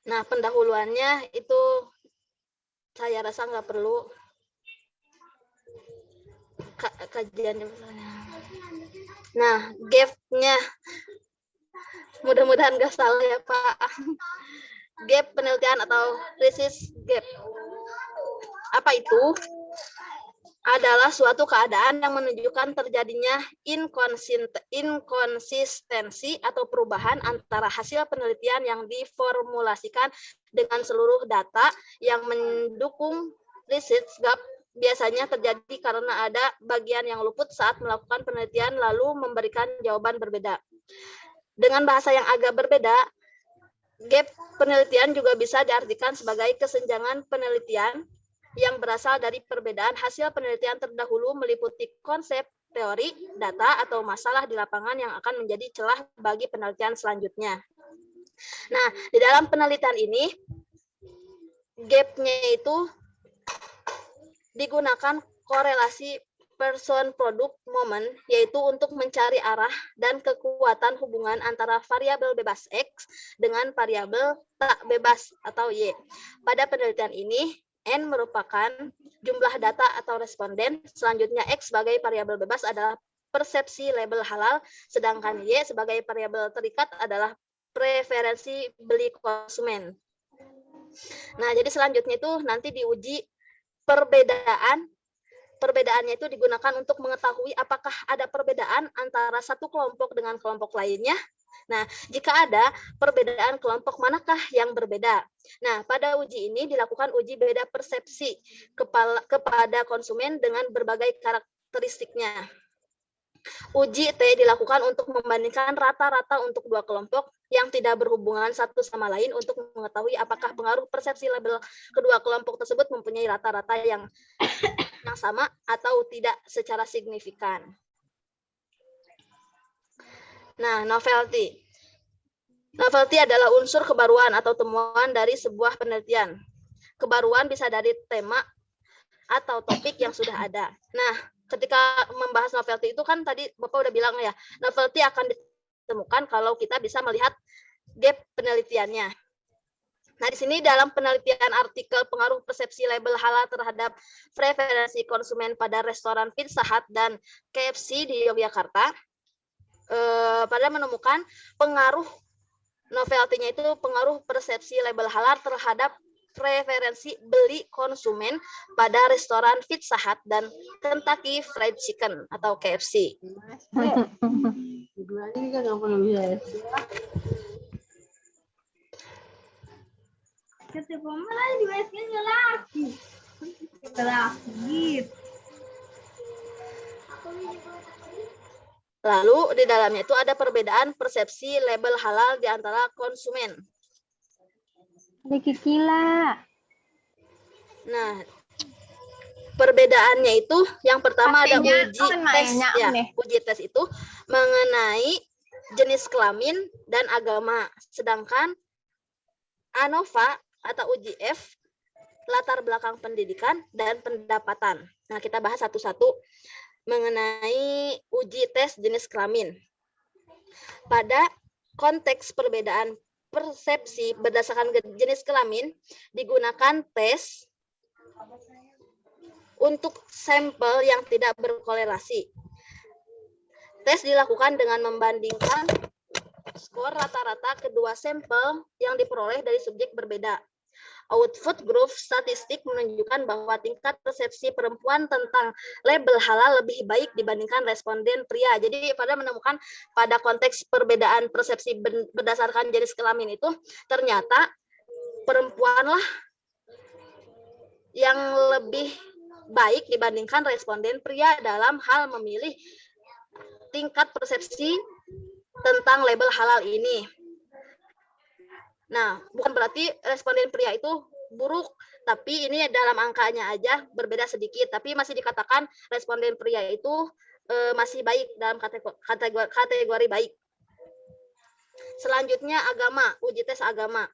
Nah, pendahuluannya itu saya rasa nggak perlu kajian. Nah, gap-nya mudah-mudahan nggak salah ya Pak. Gap penelitian atau research gap. Apa itu? Adalah suatu keadaan yang menunjukkan terjadinya inkonsistensi atau perubahan antara hasil penelitian yang diformulasikan dengan seluruh data yang mendukung research gap. Biasanya terjadi karena ada bagian yang luput saat melakukan penelitian lalu memberikan jawaban berbeda. Dengan bahasa yang agak berbeda, gap penelitian juga bisa diartikan sebagai kesenjangan penelitian yang berasal dari perbedaan hasil penelitian terdahulu meliputi konsep, teori, data, atau masalah di lapangan yang akan menjadi celah bagi penelitian selanjutnya. Nah, di dalam penelitian ini, gap-nya itu digunakan korelasi person product moment, yaitu untuk mencari arah dan kekuatan hubungan antara variabel bebas X dengan variabel tak bebas atau Y. Pada penelitian ini, N merupakan jumlah data atau responden, selanjutnya X sebagai variabel bebas adalah persepsi label halal, sedangkan Y sebagai variabel terikat adalah preferensi beli konsumen. Nah, jadi selanjutnya itu nanti diuji perbedaannya itu digunakan untuk mengetahui apakah ada perbedaan antara satu kelompok dengan kelompok lainnya. Nah, jika ada perbedaan kelompok manakah yang berbeda? Nah, pada uji ini dilakukan uji beda persepsi kepada konsumen dengan berbagai karakteristiknya. Uji T dilakukan untuk membandingkan rata-rata untuk dua kelompok yang tidak berhubungan satu sama lain untuk mengetahui apakah pengaruh persepsi label kedua kelompok tersebut mempunyai rata-rata yang sama atau tidak secara signifikan. Nah, novelty. Novelty adalah unsur kebaruan atau temuan dari sebuah penelitian. Kebaruan bisa dari tema atau topik yang sudah ada. Nah, ketika membahas novelty itu kan tadi Bapak udah bilang ya, novelty akan ditemukan kalau kita bisa melihat gap penelitiannya. Nah, di sini dalam penelitian artikel pengaruh persepsi label halal terhadap preferensi konsumen pada restoran Pizza Hut dan KFC di Yogyakarta, pada menemukan pengaruh novelty-nya itu pengaruh persepsi label halal terhadap preferensi beli konsumen pada restoran Pizza Hut dan Kentucky Fried Chicken atau KFC. Lalu di dalamnya itu ada perbedaan persepsi label halal di antara konsumen. Nah, perbedaannya itu yang pertama ada uji tes ya. Uji tes itu mengenai jenis kelamin dan agama, sedangkan ANOVA atau uji F latar belakang pendidikan dan pendapatan. Nah, kita bahas satu-satu mengenai uji tes jenis kelamin. Pada konteks perbedaan persepsi berdasarkan jenis kelamin, digunakan tes untuk sampel yang tidak berkorelasi. Tes dilakukan dengan membandingkan skor rata-rata kedua sampel yang diperoleh dari subjek berbeda. Output Group statistik menunjukkan bahwa tingkat persepsi perempuan tentang label halal lebih baik dibandingkan responden pria. Jadi pada menemukan pada konteks perbedaan persepsi berdasarkan jenis kelamin itu ternyata perempuanlah yang lebih baik dibandingkan responden pria dalam hal memilih tingkat persepsi tentang label halal ini. Nah, bukan berarti responden pria itu buruk, tapi ini dalam angkanya aja berbeda sedikit, tapi masih dikatakan responden pria itu masih baik dalam kategori baik. Selanjutnya agama, uji tes agama.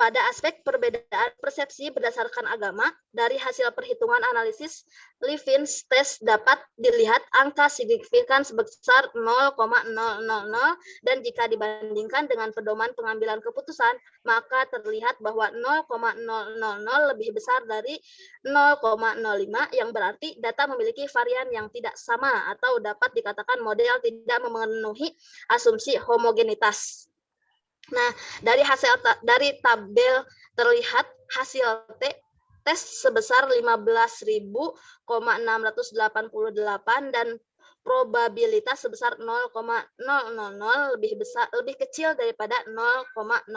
Pada aspek perbedaan persepsi berdasarkan agama, dari hasil perhitungan analisis Levin's test dapat dilihat angka signifikan sebesar 0,000 dan jika dibandingkan dengan pedoman pengambilan keputusan, maka terlihat bahwa 0,000 lebih besar dari 0,05 yang berarti data memiliki varian yang tidak sama atau dapat dikatakan model tidak memenuhi asumsi homogenitas. Nah, dari tabel terlihat hasil tes sebesar 15.688 dan probabilitas sebesar 0,000 lebih kecil daripada 0,05.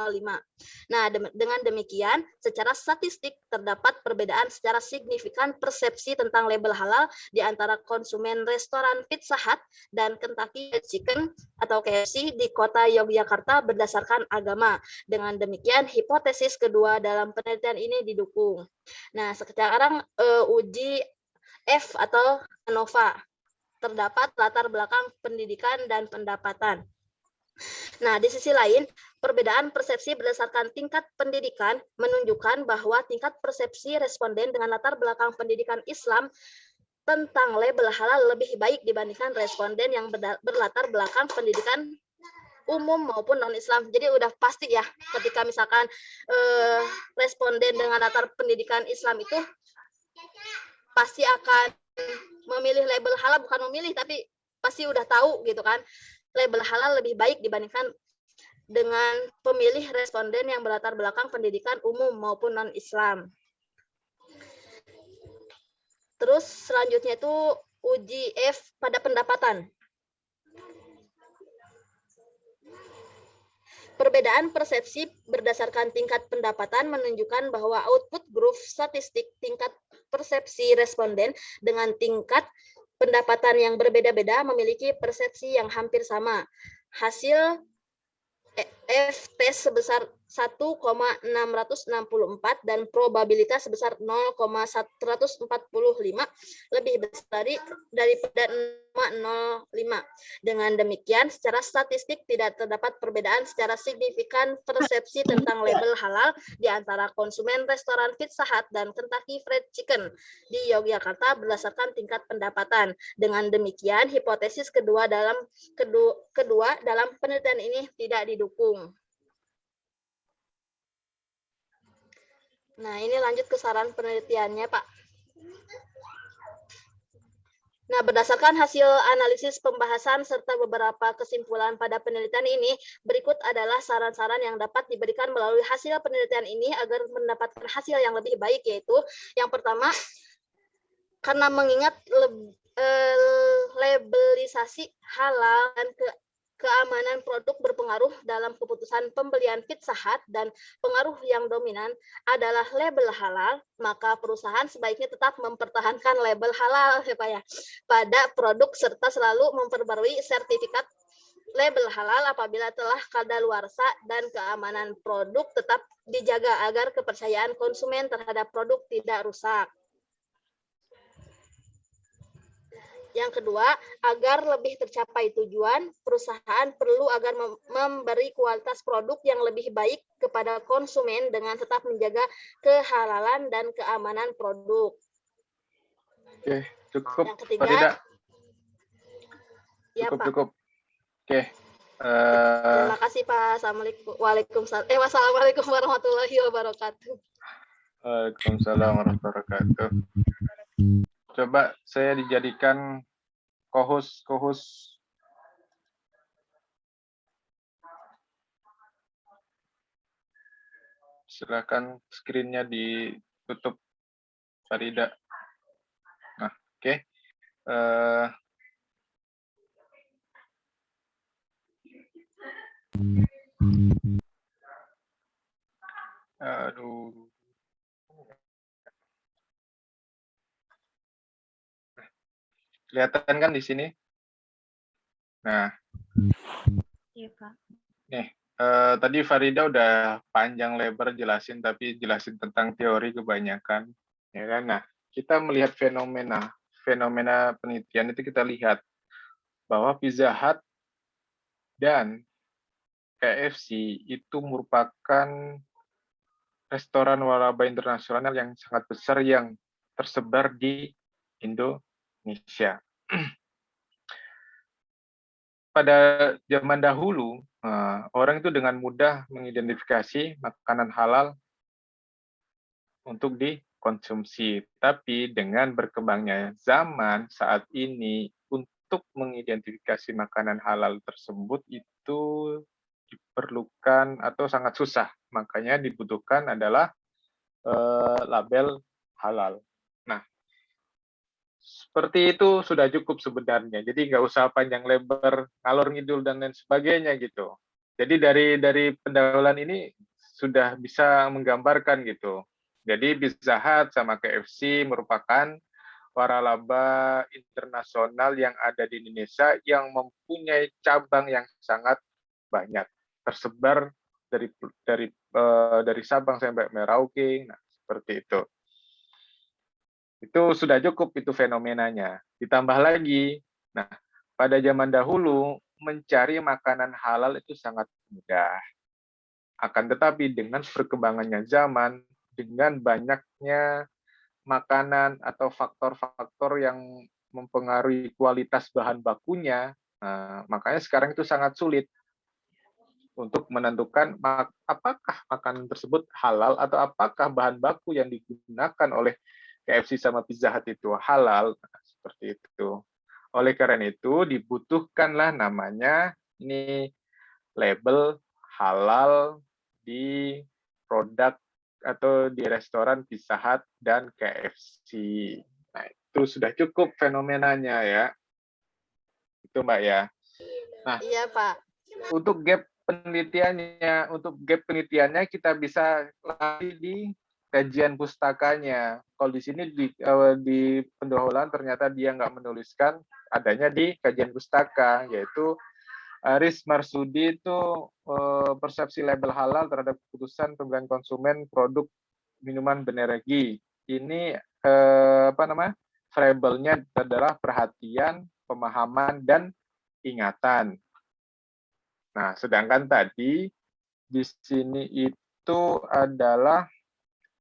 Nah, dengan demikian secara statistik terdapat perbedaan secara signifikan persepsi tentang label halal di antara konsumen restoran Pizza Hut dan Kentucky Fried Chicken atau KFC di kota Yogyakarta berdasarkan agama. Dengan demikian hipotesis kedua dalam penelitian ini didukung. Nah, sekarang uji F atau ANOVA. Terdapat latar belakang pendidikan dan pendapatan. Nah, di sisi lain, perbedaan persepsi berdasarkan tingkat pendidikan menunjukkan bahwa tingkat persepsi responden dengan latar belakang pendidikan Islam tentang label halal lebih baik dibandingkan responden yang berlatar belakang pendidikan umum maupun non-Islam. Jadi udah pasti ya, ketika misalkan responden dengan latar pendidikan Islam itu pasti akan memilih label halal, bukan memilih tapi pasti udah tahu gitu kan, label halal lebih baik dibandingkan dengan pemilih responden yang berlatar belakang pendidikan umum maupun non-Islam. Terus selanjutnya itu uji F pada pendapatan. Perbedaan persepsi berdasarkan tingkat pendapatan menunjukkan bahwa output group statistik tingkat persepsi responden dengan tingkat pendapatan yang berbeda-beda memiliki persepsi yang hampir sama. Hasil F tes sebesar 1,664 dan probabilitas sebesar 0,145 lebih besar daripada 0,05. Dengan demikian, secara statistik tidak terdapat perbedaan secara signifikan persepsi tentang label halal di antara konsumen restoran Pizza Hut dan Kentucky Fried Chicken di Yogyakarta berdasarkan tingkat pendapatan. Dengan demikian, hipotesis kedua dalam penelitian ini tidak didukung. Nah, ini lanjut ke saran penelitiannya, Pak. Nah, berdasarkan hasil analisis pembahasan serta beberapa kesimpulan pada penelitian ini, berikut adalah saran-saran yang dapat diberikan melalui hasil penelitian ini agar mendapatkan hasil yang lebih baik, yaitu yang pertama, karena mengingat labelisasi halal dan keamanan produk berpengaruh dalam keputusan pembelian Pizza Hut dan pengaruh yang dominan adalah label halal, maka perusahaan sebaiknya tetap mempertahankan label halal ya Pak ya, pada produk serta selalu memperbarui sertifikat label halal apabila telah kadaluarsa dan keamanan produk tetap dijaga agar kepercayaan konsumen terhadap produk tidak rusak. Yang kedua, agar lebih tercapai tujuan, perusahaan perlu agar memberi kualitas produk yang lebih baik kepada konsumen dengan tetap menjaga kehalalan dan keamanan produk. Oke, cukup. Yang ketiga, ya, cukup. Oke. Terima kasih Pak. Wassalamualaikum warahmatullahi wabarakatuh. Waalaikumsalam warahmatullahi wabarakatuh. Coba saya dijadikan co-host. Silakan screen-nya ditutup, Farida. Nah, oke. Aduh. Kelihatan kan di sini? Nah, Iya, Kak. nih, tadi Farida udah panjang lebar jelasin, tapi jelasin tentang teori kebanyakan, ya kan? Nah, kita melihat fenomena penelitian itu kita lihat bahwa Pizza Hut dan KFC itu merupakan restoran waralaba internasional yang sangat besar yang tersebar di Indonesia. Pada zaman dahulu, orang itu dengan mudah mengidentifikasi makanan halal untuk dikonsumsi. Tapi dengan berkembangnya zaman saat ini, untuk mengidentifikasi makanan halal tersebut itu diperlukan atau sangat susah. Makanya dibutuhkan adalah label halal. Nah, seperti itu sudah cukup sebenarnya. Jadi nggak usah panjang lebar, ngalor ngidul dan lain sebagainya gitu. Jadi dari pendahuluan ini sudah bisa menggambarkan gitu. Jadi Pizza Hut sama KFC merupakan waralaba internasional yang ada di Indonesia yang mempunyai cabang yang sangat banyak, tersebar dari Sabang sampai Merauke. Nah, seperti itu. Itu sudah cukup itu fenomenanya. Ditambah lagi, nah pada zaman dahulu mencari makanan halal itu sangat mudah. Akan tetapi dengan perkembangannya zaman, dengan banyaknya makanan atau faktor-faktor yang mempengaruhi kualitas bahan bakunya, makanya sekarang itu sangat sulit untuk menentukan apakah makanan tersebut halal atau apakah bahan baku yang digunakan oleh KFC sama Pizza Hut itu halal. Nah, seperti itu. Oleh karena itu dibutuhkanlah namanya ini label halal di produk atau di restoran Pizza Hut dan KFC. Nah, itu sudah cukup fenomenanya ya. Itu Mbak ya. Nah, Iya, Pak. untuk gap penelitiannya kita bisa lari di kajian pustakanya. Kalau di sini di pendahuluan ternyata dia nggak menuliskan adanya di kajian pustaka, yaitu Aris Marsudi itu persepsi label halal terhadap keputusan pemilihan konsumen produk minuman berenergi. Ini variabelnya adalah perhatian, pemahaman, dan ingatan. Nah, sedangkan tadi di sini itu adalah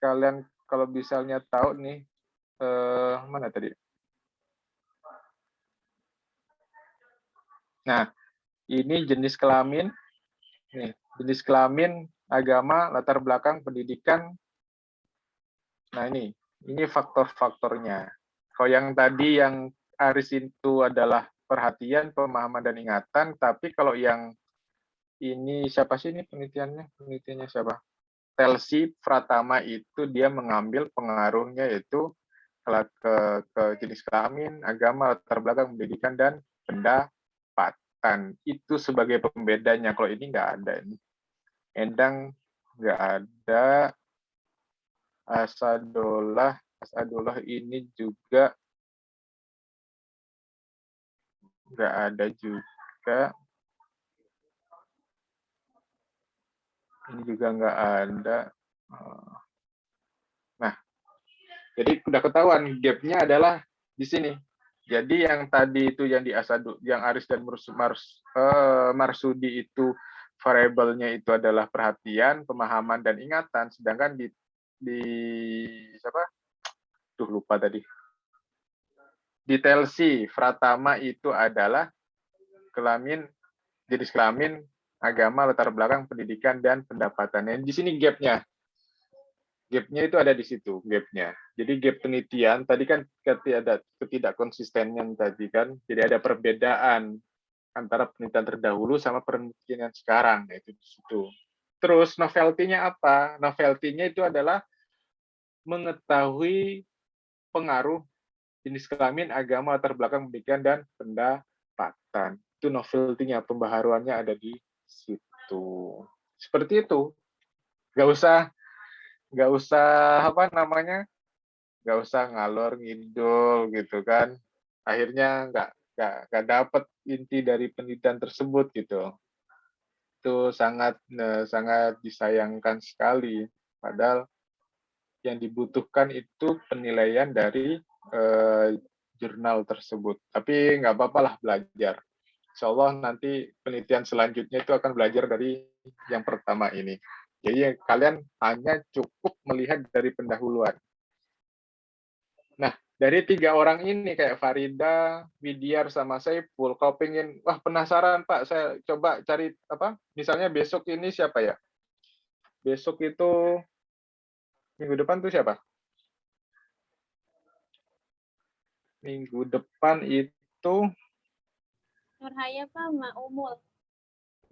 kalian kalau misalnya tahu nih mana tadi? Nah, ini jenis kelamin, nih jenis kelamin, agama, latar belakang pendidikan. Nah ini faktor-faktornya. Kalau yang tadi yang Aris itu adalah perhatian, pemahaman dan ingatan, tapi kalau yang ini siapa sih ini penelitiannya siapa? Telsi Pratama itu dia mengambil pengaruhnya yaitu ke jenis kelamin, agama, latar belakang pendidikan dan pendapatan. Itu sebagai pembedanya. Kalau ini nggak ada ini. Endang nggak ada. Asadullah ini juga nggak ada juga. Ini juga nggak ada. Nah, jadi udah ketahuan gap-nya adalah di sini. Jadi yang tadi itu yang di yang Aris dan Marsudi itu variabelnya itu adalah perhatian, pemahaman dan ingatan, sedangkan di siapa? Lupa tadi. Di Telsi Pratama itu adalah kelamin, jenis kelamin, agama, latar belakang, pendidikan, dan pendapatan. Di sini gap-nya. Gap-nya itu ada di situ, gap-nya. Jadi gap penelitian, tadi kan ada ketidakkonsistenan tadi kan, jadi ada perbedaan antara penelitian terdahulu sama penelitian sekarang, yaitu di situ. Terus novelty-nya apa? Novelty-nya itu adalah mengetahui pengaruh jenis kelamin, agama, latar belakang pendidikan, dan pendapatan. Itu novelty-nya, pembaharuannya ada di situ. Seperti itu. Nggak usah apa namanya, nggak usah ngalor ngidul gitu kan. Akhirnya nggak dapat inti dari penelitian tersebut gitu. Itu sangat disayangkan sekali. Padahal yang dibutuhkan itu penilaian dari jurnal tersebut. Tapi nggak apa-apa lah belajar. Insya Allah nanti penelitian selanjutnya itu akan belajar dari yang pertama ini. Jadi kalian hanya cukup melihat dari pendahuluan. Nah, dari 3 orang ini kayak Farida, Widyar, sama Saiful, kalau pengen, wah penasaran Pak, saya coba cari apa? Misalnya besok ini siapa ya? Besok itu minggu depan tuh siapa? Minggu depan itu, Nurhaya Pak, sama Umul.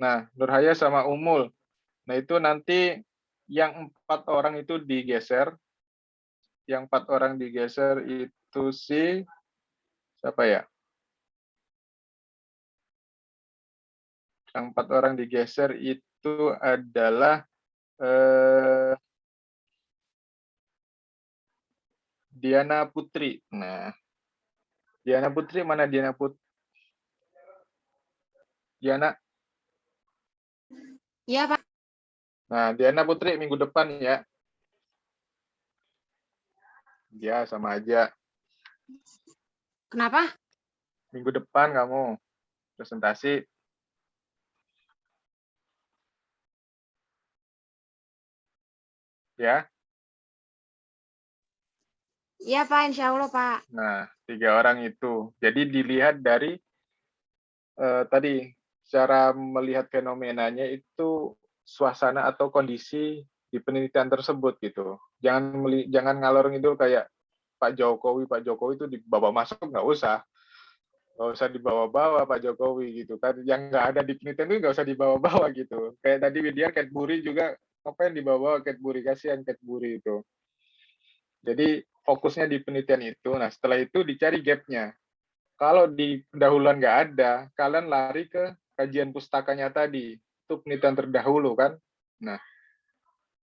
nah Nurhaya sama Umul. Nah itu nanti yang 4 orang itu digeser. Yang 4 orang digeser itu si siapa ya? Yang 4 orang digeser itu adalah Diana Putri. Nah, Diana Putri mana Diana Putri? Diana. Iya, Pak. Nah, Diana Putri minggu depan ya. Ya, sama aja. Kenapa? Minggu depan kamu presentasi. Ya. Iya, Pak. Insya Allah, Pak. Nah, 3 orang itu. Jadi dilihat dari tadi cara melihat fenomenanya itu suasana atau kondisi di penelitian tersebut gitu. Jangan ngalor ngidul kayak Pak Jokowi itu dibawa masuk, nggak usah dibawa-bawa Pak Jokowi gitu kan. Yang nggak ada di penelitian itu nggak usah dibawa-bawa gitu. Kayak tadi Widya Catbury juga apa yang dibawa Catbury, kasihan Catbury itu. Jadi fokusnya di penelitian itu. Nah setelah itu dicari gapnya. Kalau di pendahuluan nggak ada, kalian lari ke kajian pustakanya tadi. Itu penelitian terdahulu kan. Nah,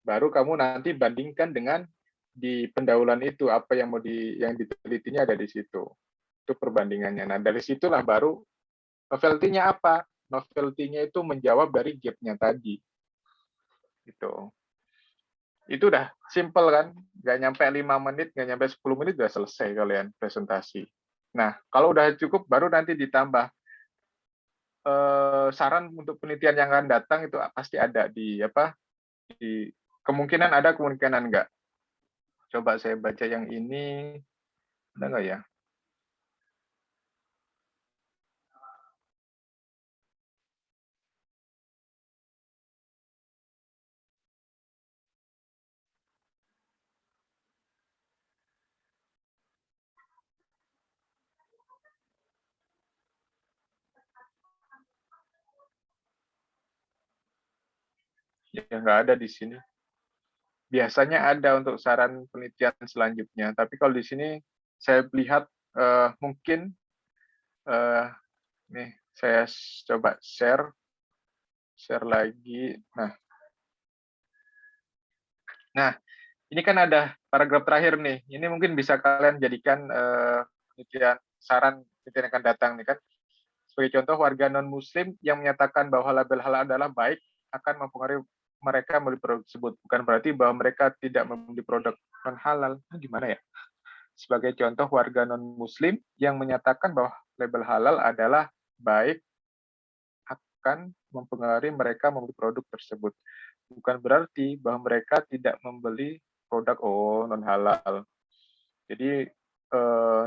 baru kamu nanti bandingkan dengan di pendahuluan itu apa yang yang ditelitinya ada di situ. Itu perbandingannya. Nah, dari situlah baru novelty-nya apa? Novelty-nya itu menjawab dari gap-nya tadi. Gitu. Itu udah simple kan? Nggak nyampe 5 menit, nggak nyampe 10 menit udah selesai kalian presentasi. Nah, kalau udah cukup baru nanti ditambah saran untuk penelitian yang akan datang itu pasti ada di apa? Di kemungkinan ada, kemungkinan enggak. Coba saya baca yang ini, ada nggak ya? Ya nggak ada di sini. Biasanya ada untuk saran penelitian selanjutnya, tapi kalau di sini saya lihat mungkin nih saya coba share lagi. Nah, ini kan ada paragraf terakhir nih. Ini mungkin bisa kalian jadikan penelitian saran penelitian yang akan datang nih kan. Sebagai contoh, warga non-Muslim yang menyatakan bahwa label halal adalah baik akan mempengaruhi mereka membeli produk tersebut. Bukan berarti bahwa mereka tidak membeli produk non-halal. Nah, gimana ya? Sebagai contoh, warga non-Muslim yang menyatakan bahwa label halal adalah baik akan mempengaruhi mereka membeli produk tersebut. Bukan berarti bahwa mereka tidak membeli produk non-halal. Jadi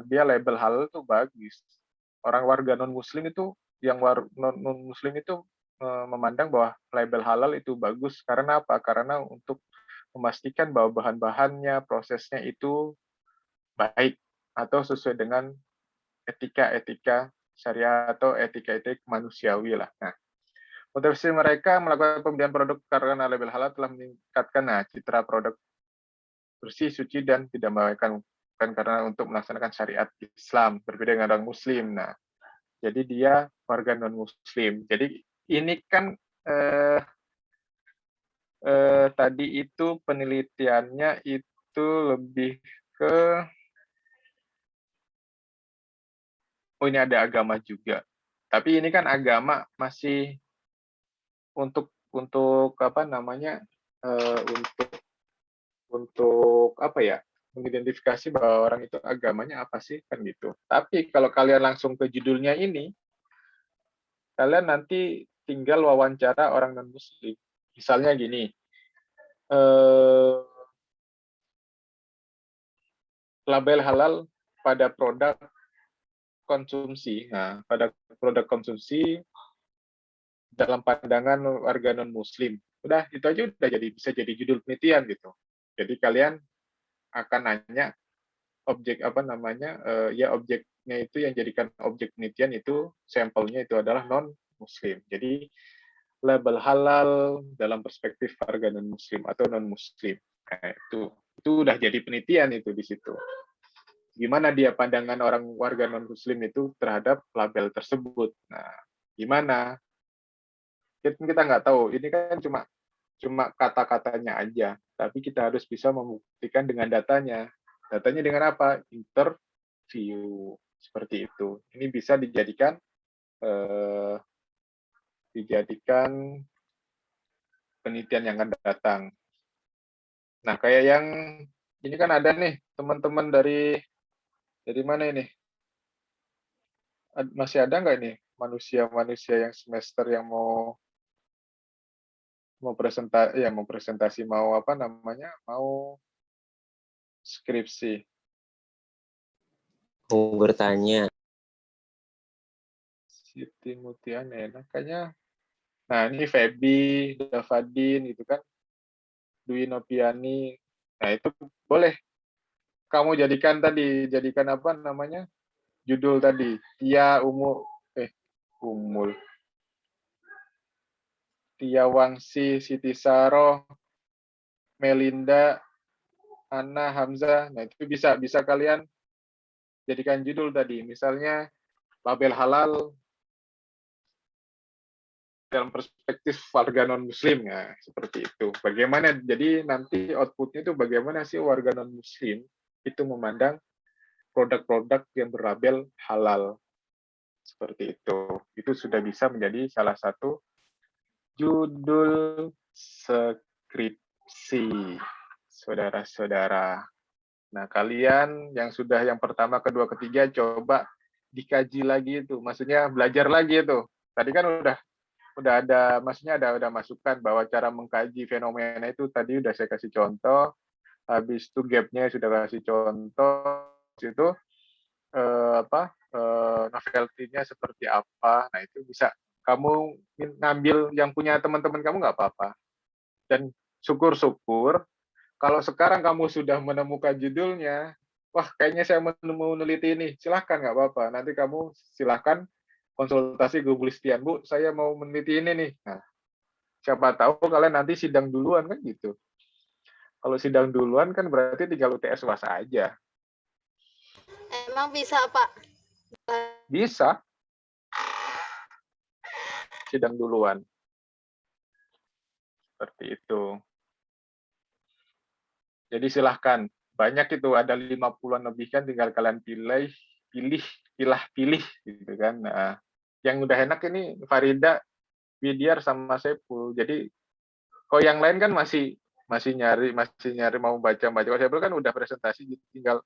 dia label halal itu bagus. Orang warga non-Muslim itu yang non-Muslim itu memandang bahwa label halal itu bagus. Karena apa? Karena untuk memastikan bahwa bahan-bahannya, prosesnya itu baik atau sesuai dengan etika-etika syariah atau etika-etika manusiawi lah. Nah, Motivasi mereka melakukan pembelian produk karena label halal telah meningkatkan citra produk bersih, suci, dan tidak membahayakan, bukan karena untuk melaksanakan syariat Islam, berbeda dengan orang Muslim. Nah, jadi dia warga non-Muslim. Jadi ini kan tadi itu penelitiannya itu lebih ke, oh ini ada agama juga. Tapi ini kan agama masih untuk apa namanya, untuk apa ya, mengidentifikasi bahwa orang itu agamanya apa sih, kan gitu. Tapi kalau kalian langsung ke judulnya ini, kalian nanti tinggal wawancara orang non-Muslim. Misalnya gini, label halal pada produk konsumsi. Nah, pada produk konsumsi dalam pandangan warga non-Muslim. Udah, itu aja udah bisa jadi judul penelitian gitu. Jadi kalian akan nanya objek apa namanya, ya objeknya itu yang jadikan objek penelitian itu sampelnya itu adalah non-Muslim. Jadi label halal dalam perspektif warga non-Muslim atau non-Muslim. Nah, itu udah jadi penelitian itu di situ. Gimana dia pandangan orang warga non-Muslim itu terhadap label tersebut. Nah, gimana? Kita nggak tahu. Ini kan cuma kata-katanya aja, tapi kita harus bisa membuktikan dengan datanya. Datanya dengan apa? Interview seperti itu. Ini bisa dijadikan penelitian yang akan datang. Nah, kayak yang ini kan ada nih teman-teman dari mana ini? Masih ada nggak ini manusia-manusia yang semester yang mau presentasi mau apa namanya, mau skripsi. Mau bertanya. Siti Mutiana enak kayaknya. Nah, ini Feby, Davadin gitu kan. Dwi Nopiani. Nah, itu boleh kamu jadikan apa namanya? Judul tadi. Tia Wangsi, Siti Saroh, Melinda, Ana, Hamzah. Nah, itu bisa kalian jadikan judul tadi. Misalnya label halal dalam perspektif warga non-Muslim, ya seperti itu. Bagaimana, jadi nanti outputnya itu bagaimana sih warga non-Muslim itu memandang produk-produk yang berlabel halal, seperti itu. Itu sudah bisa menjadi salah satu judul skripsi, saudara-saudara. Nah, kalian yang sudah yang pertama, kedua, ketiga, coba dikaji lagi itu, maksudnya belajar lagi itu. Tadi kan udah ada, maksudnya ada masukan bahwa cara mengkaji fenomena itu tadi udah saya kasih contoh, habis itu gap-nya sudah kasih contoh, itu novelty-nya seperti apa. Nah, itu bisa kamu ngambil yang punya teman-teman kamu nggak apa-apa. Dan syukur-syukur kalau sekarang kamu sudah menemukan judulnya, wah kayaknya saya mau meneliti ini, silahkan nggak apa-apa. Nanti kamu silahkan konsultasi Google Listian, Bu, saya mau meneliti ini nih. Nah, siapa tahu kalian nanti sidang duluan kan gitu. Kalau sidang duluan kan berarti tinggal UTS UAS aja. Emang bisa, Pak? Bisa. Sidang duluan. Seperti itu. Jadi silahkan. Banyak itu, ada 50-an lebih kan, tinggal kalian pilih gitu kan. Nah, yang udah enak ini Farida, Widyar sama Sepul. Jadi kalau yang lain kan masih nyari mau baca. Kalau Sepul kan udah presentasi, tinggal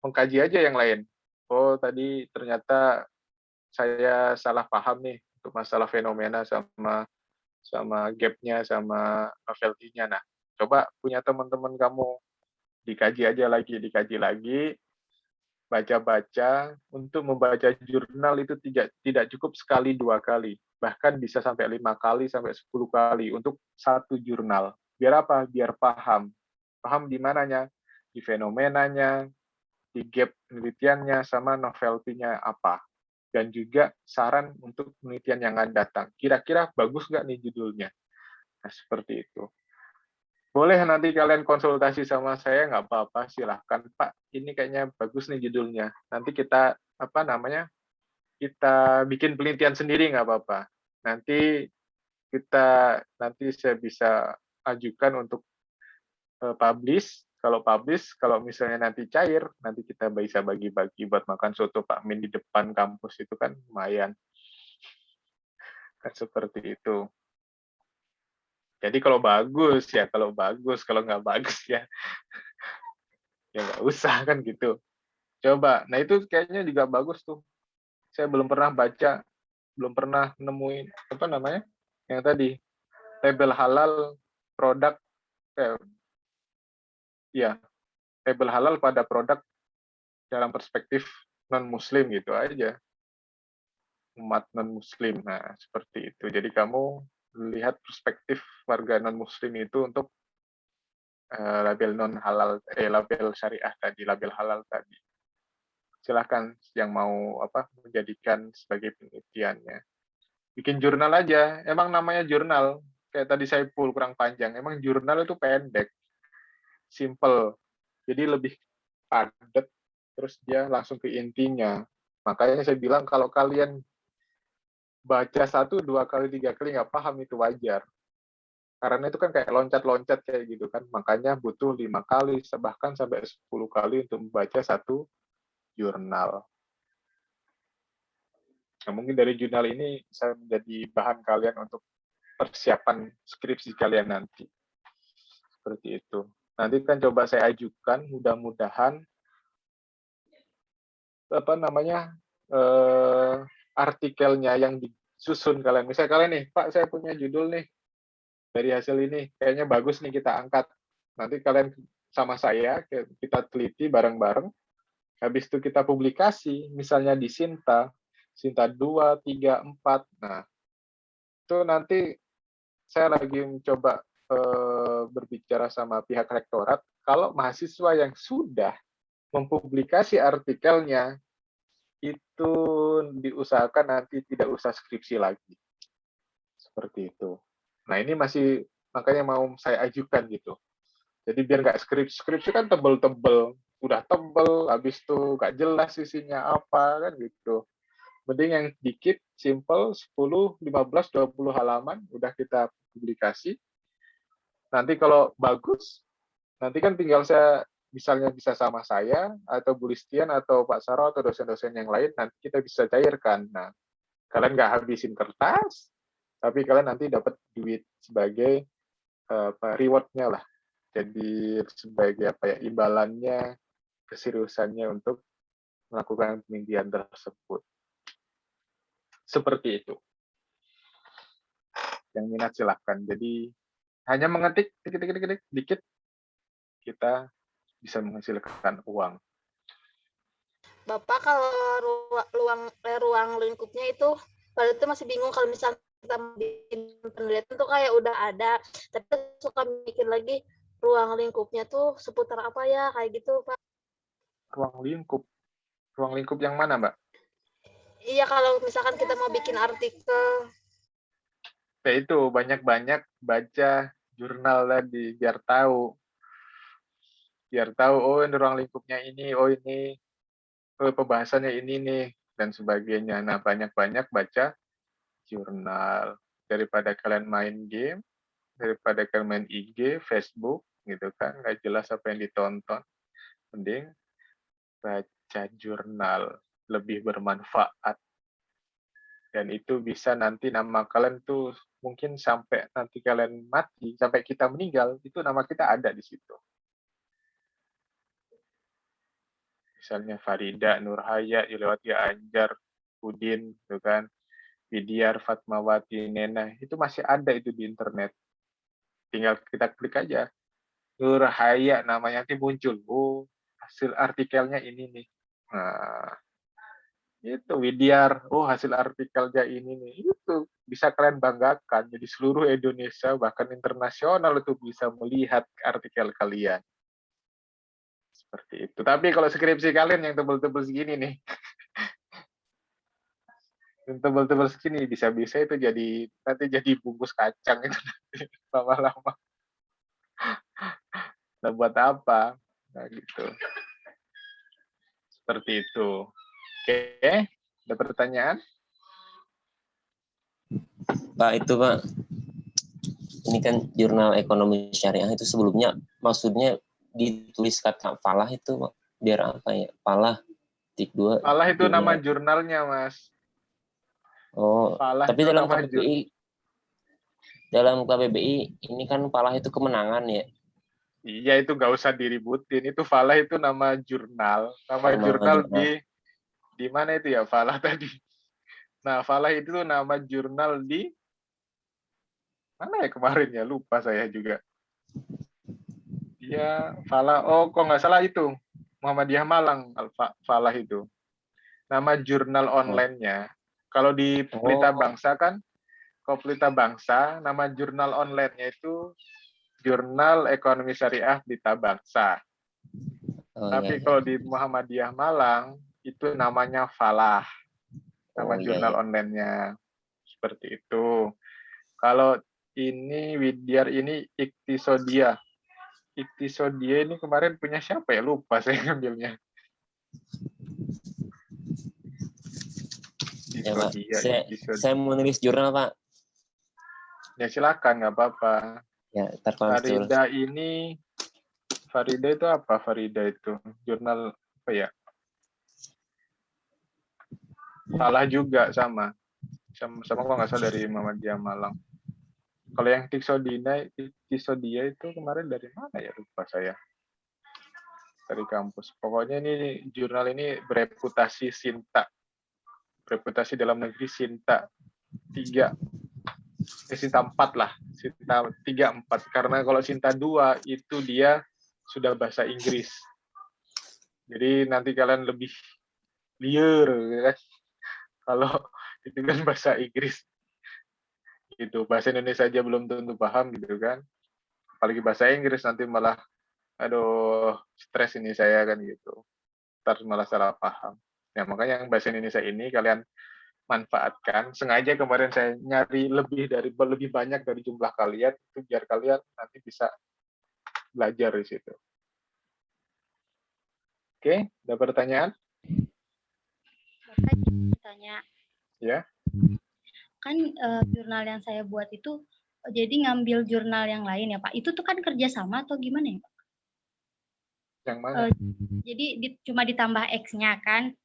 mengkaji aja yang lain. Oh, tadi ternyata saya salah paham nih untuk masalah fenomena sama gap-nya sama novelty-nya. Nah, coba punya teman-teman kamu dikaji lagi, baca-baca. Untuk membaca jurnal itu tidak cukup sekali, 2 kali, bahkan bisa sampai 5 kali sampai 10 kali untuk satu jurnal. Biar apa? Biar paham di mananya, di fenomenanya, di gap penelitiannya, sama novelty-nya apa. dan juga saran untuk penelitian yang akan datang. Kira-kira bagus nggak nih judulnya? Nah, seperti itu. Boleh nanti kalian konsultasi sama saya, nggak apa-apa, silahkan. Pak, ini kayaknya bagus nih judulnya. Nanti kita, kita bikin penelitian sendiri, nggak apa-apa. Nanti saya bisa ajukan untuk publish. Kalau misalnya nanti cair, nanti kita bisa bagi-bagi buat makan soto Pak Min di depan kampus, itu kan lumayan. Kan seperti itu. Jadi kalau bagus, kalau nggak bagus ya nggak usah kan gitu. Coba, nah itu kayaknya juga bagus tuh. Saya belum pernah baca, belum pernah nemuin yang tadi label halal produk, label halal pada produk dalam perspektif non Muslim gitu aja, umat non Muslim. Nah seperti itu. Jadi kamu lihat perspektif warga non Muslim itu untuk label non halal, label syariah tadi, label halal tadi. Silahkan yang mau menjadikan sebagai penelitiannya. Bikin jurnal aja. Emang namanya jurnal. Kayak tadi saya kurang panjang. Emang jurnal itu pendek, simple. Jadi lebih padat. Terus dia langsung ke intinya. Makanya saya bilang kalau kalian baca 1, 2 kali, 3 kali nggak paham itu wajar. Karena itu kan kayak loncat-loncat kayak gitu kan. Makanya butuh 5 kali, bahkan sampai 10 kali untuk membaca satu jurnal. Nah, mungkin dari jurnal ini bisa menjadi bahan kalian untuk persiapan skripsi kalian nanti. Seperti itu. Nanti kan coba saya ajukan, mudah-mudahan artikelnya yang disusun kalian. Misalnya kalian nih, Pak, saya punya judul nih dari hasil ini, kayaknya bagus nih kita angkat. Nanti kalian sama saya kita teliti bareng-bareng. Habis itu kita publikasi, misalnya di Sinta 2, 3, 4. Nah, itu nanti saya lagi mencoba berbicara sama pihak rektorat, kalau mahasiswa yang sudah mempublikasi artikelnya, itu diusahakan nanti tidak usah skripsi lagi. Seperti itu. Nah, ini makanya mau saya ajukan gitu. Jadi biar nggak skripsi kan tebel-tebel, udah tebel, habis itu nggak jelas isinya apa, kan gitu. Mending yang dikit, simple, 10, 15, 20 halaman, udah kita publikasi. Nanti kalau bagus, nanti kan tinggal misalnya bisa sama saya, atau Bu Listian, atau Pak Saro, atau dosen-dosen yang lain, nanti kita bisa cairkan. Nah, kalian nggak habisin kertas, tapi kalian nanti dapat duit sebagai reward-nya lah. Jadi sebagai imbalannya, keseriusannya untuk melakukan penelitian tersebut. Seperti itu. Yang minat silahkan. Jadi hanya mengetik dikit, kita bisa menghasilkan uang. Bapak kalau ruang lingkupnya itu pada itu masih bingung kalau misalnya kita bikin penelitian tuh kayak udah ada, tapi suka mikir lagi ruang lingkupnya tuh seputar apa ya, kayak gitu Pak. Ruang lingkup yang mana Mbak? Iya, kalau misalkan kita mau bikin artikel. Ya itu, banyak-banyak baca jurnal tadi, biar tahu, oh ini ruang lingkupnya ini, oh ini pembahasannya ini nih, dan sebagainya. Nah, banyak-banyak baca jurnal. Daripada kalian main game, daripada kalian main IG, Facebook, gitu kan, nggak jelas apa yang ditonton. Mending baca jurnal, lebih bermanfaat. Dan itu bisa nanti nama kalian tuh mungkin sampai nanti kalian mati, sampai kita meninggal, itu nama kita ada di situ. Misalnya Farida, Nurhaya, Yulewati Anjar, Udin, gitu kan, Widyar, Fatmawati, Nena, itu masih ada itu di internet. Tinggal kita klik aja. Nurhaya namanya nanti muncul. Oh, hasil artikelnya ini nih. Nah, itu Widyar, oh hasil artikelnya ini nih. Itu bisa kalian banggakan. Jadi seluruh Indonesia, bahkan internasional itu bisa melihat artikel kalian. Seperti itu. Tapi kalau skripsi kalian yang tebel-tebel segini nih, Yang tebal-tebal segini bisa-bisa itu nanti jadi bungkus kacang itu nanti lama-lama. Nah, buat apa? Nah, gitu. Seperti itu. Oke, ada pertanyaan? Pak, itu Pak, ini kan jurnal ekonomi syariah itu sebelumnya maksudnya ditulis kata falah itu Pak, biar apa ya? Falah tik 2 Falah itu nama jurnal. jurnalnya, Mas. Oh, Falah tapi itu dalam nama KBBI ini kan falah itu kemenangan ya. Iya, itu nggak usah diributin. Itu Falah itu nama jurnal. Nama Nama jurnal jurnal. di mana itu ya Falah tadi? Nah, Falah itu nama jurnal di mana ya kemarin ya? Lupa saya juga. Dia Falah. Oh, kok nggak salah itu Muhammadiyah Malang Falah itu. Nama jurnal online-nya. Kalau di Pelita Bangsa kan, kalau Pelita Bangsa, nama jurnal online-nya itu Jurnal Ekonomi Syariah Pelita Bangsa. Oh, Tapi iya. kalau di Muhammadiyah Malang, itu namanya Falah. Nama jurnal online-nya. Seperti itu. Kalau ini Widyar ini Iktisodia. Iktisodia ini kemarin punya siapa ya? Lupa saya ngambilnya. Ya, Pak. Iktisodia. Saya mau nulis jurnal, Pak. Ya silakan, nggak apa-apa. Ya, terkonsul. Farida itu apa? Farida itu jurnal apa ya? Salah juga sama kok nggak salah dari Muhammadiyah Malang. Kalau yang Tiksodia itu kemarin dari mana ya? Lupa saya. Dari kampus. Pokoknya ini jurnal ini bereputasi Sinta. Reputasi dalam negeri Sinta 3. Sinta 4 lah. Sinta 3, 4. Karena kalau Sinta 2 itu dia sudah bahasa Inggris. Jadi nanti kalian lebih liar kan. Kalau itu kan bahasa Inggris. Gitu. Bahasa Indonesia aja belum tentu paham gitu kan. Apalagi bahasa Inggris nanti malah aduh stres ini saya kan gitu. Ntar malah salah paham. Ya makanya yang bahasa Indonesia ini kalian manfaatkan. Sengaja kemarin saya nyari lebih banyak dari jumlah kalian itu biar kalian nanti bisa belajar di situ. Oke, ada pertanyaan? Bapak tanya. Ya. Kan jurnal yang saya buat itu jadi ngambil jurnal yang lain ya Pak. Itu tuh kan kerjasama atau gimana ya Pak? Yang mana? Jadi cuma ditambah X-nya kan.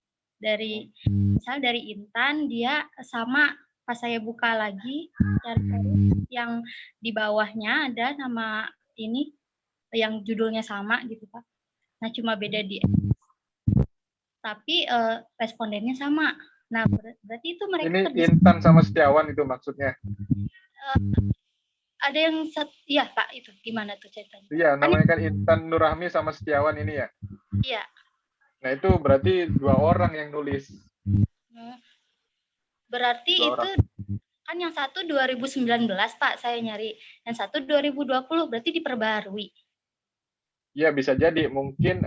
Misal dari Intan dia sama pas saya buka lagi cari yang di bawahnya ada nama ini yang judulnya sama gitu Pak. Nah cuma beda di X. Tapi respondennya sama. Nah berarti itu mereka ini Intan sama Setiawan itu maksudnya. Ada yang iya Pak itu gimana tuh ceritanya? Iya namanya kan Intan Nurahmi sama Setiawan ini ya. Iya. Nah itu berarti 2 orang yang nulis. Berarti 2 itu kan yang satu 2019 Pak saya nyari, yang satu 2020 berarti diperbarui. Ya bisa jadi mungkin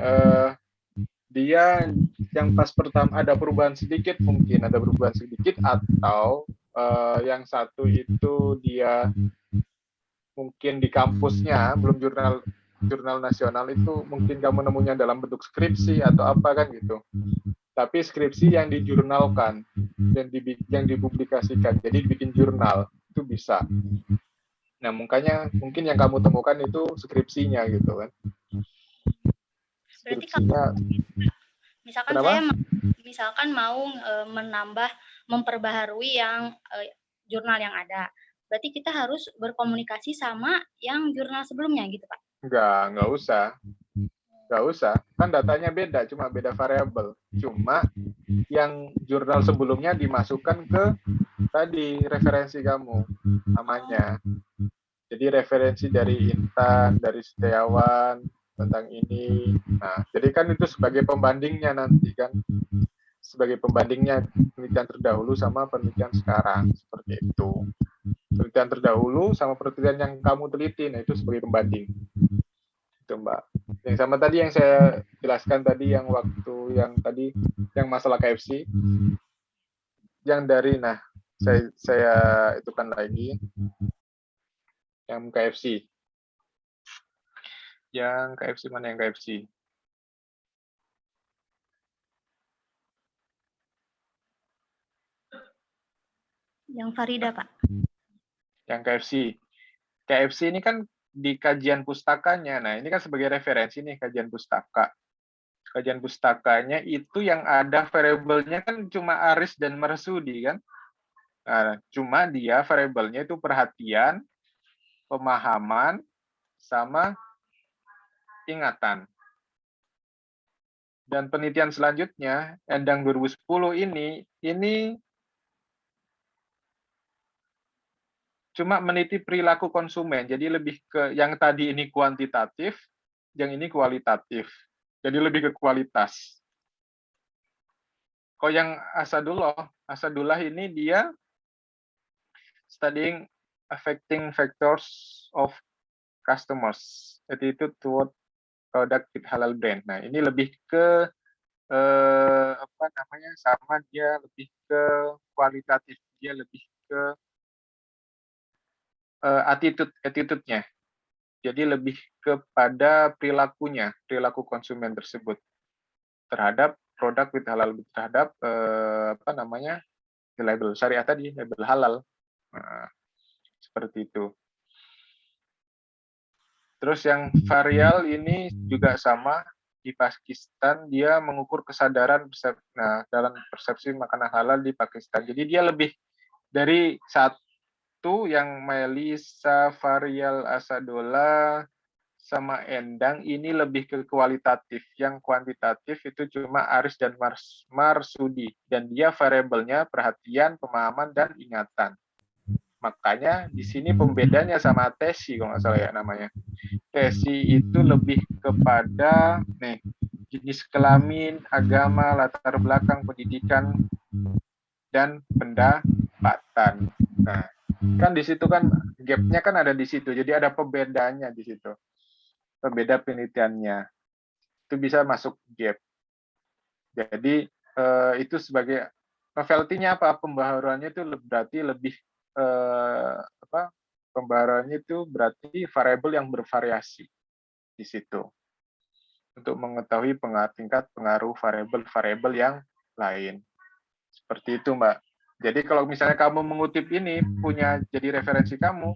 dia yang pas pertama ada perubahan sedikit atau yang satu itu dia mungkin di kampusnya belum jurnal nasional itu mungkin kamu nemunya dalam bentuk skripsi atau apa kan gitu. Tapi skripsi yang dijurnalkan dan yang dipublikasikan, jadi bikin jurnal itu bisa. Nah makanya mungkin yang kamu temukan itu skripsinya gitu kan. Berarti kalau misalkan saya mau memperbaharui yang jurnal yang ada, berarti kita harus berkomunikasi sama yang jurnal sebelumnya gitu Pak? Nggak usah. Kan datanya beda, cuma beda variabel. Cuma yang jurnal sebelumnya dimasukkan ke tadi referensi kamu namanya. Jadi referensi dari Intan, dari Setiawan tentang ini. Nah, jadi kan itu sebagai pembandingnya nanti kan. Sebagai pembandingnya penelitian terdahulu sama penelitian sekarang. Seperti itu. Penelitian terdahulu sama penelitian yang kamu teliti, nah itu sebagai pembanding. Itu Mbak. Yang sama tadi yang saya jelaskan tadi yang waktu yang tadi yang masalah KFC. yang dari, nah, saya itukan lagi, yang KFC. Yang KFC mana yang KFC? Yang Farida, Pak. Yang KFC. KFC ini kan di kajian pustakanya. Nah, ini kan sebagai referensi nih kajian pustaka. Kajian pustakanya itu yang ada variabelnya kan cuma Aris dan Marsudi kan. Nah, cuma dia variabelnya itu perhatian, pemahaman, sama ingatan. Dan penelitian selanjutnya, Endang 2010 ini cuma meneliti perilaku konsumen. Jadi lebih ke yang tadi ini kuantitatif, yang ini kualitatif. Jadi lebih ke kualitas. Kalau yang Asadullah ini dia studying affecting factors of customers, attitude toward product with halal brand. Nah, ini lebih ke sama dia lebih ke kualitatif, dia lebih ke attitude-nya. Jadi lebih kepada perilaku konsumen tersebut terhadap produk with halal, terhadap label syariah tadi, label halal. Nah, seperti itu. Terus yang varial ini juga sama, di Pakistan dia mengukur kesadaran dalam persepsi makanan halal di Pakistan. Jadi dia lebih dari satu yang Melisa, Varial, Asadullah, sama Endang ini lebih ke kualitatif. Yang kuantitatif itu cuma Aris dan Marsudi. Dan dia variabelnya perhatian, pemahaman, dan ingatan. Makanya di sini pembedanya sama Tesi, kalau nggak salah ya namanya. Tesi itu lebih kepada jenis kelamin, agama, latar belakang pendidikan, dan pendapatan. Nah, kan di situ kan gap-nya kan ada di situ. Jadi ada pembedanya di situ. Pembeda penelitiannya. Itu bisa masuk gap. Jadi itu sebagai novelty-nya apa? Pembaharuannya itu berarti lebih pembaharuannya itu berarti variabel yang bervariasi di situ untuk mengetahui tingkat pengaruh variabel-variabel yang lain. Seperti itu, Mbak. Jadi kalau misalnya kamu mengutip ini punya jadi referensi kamu,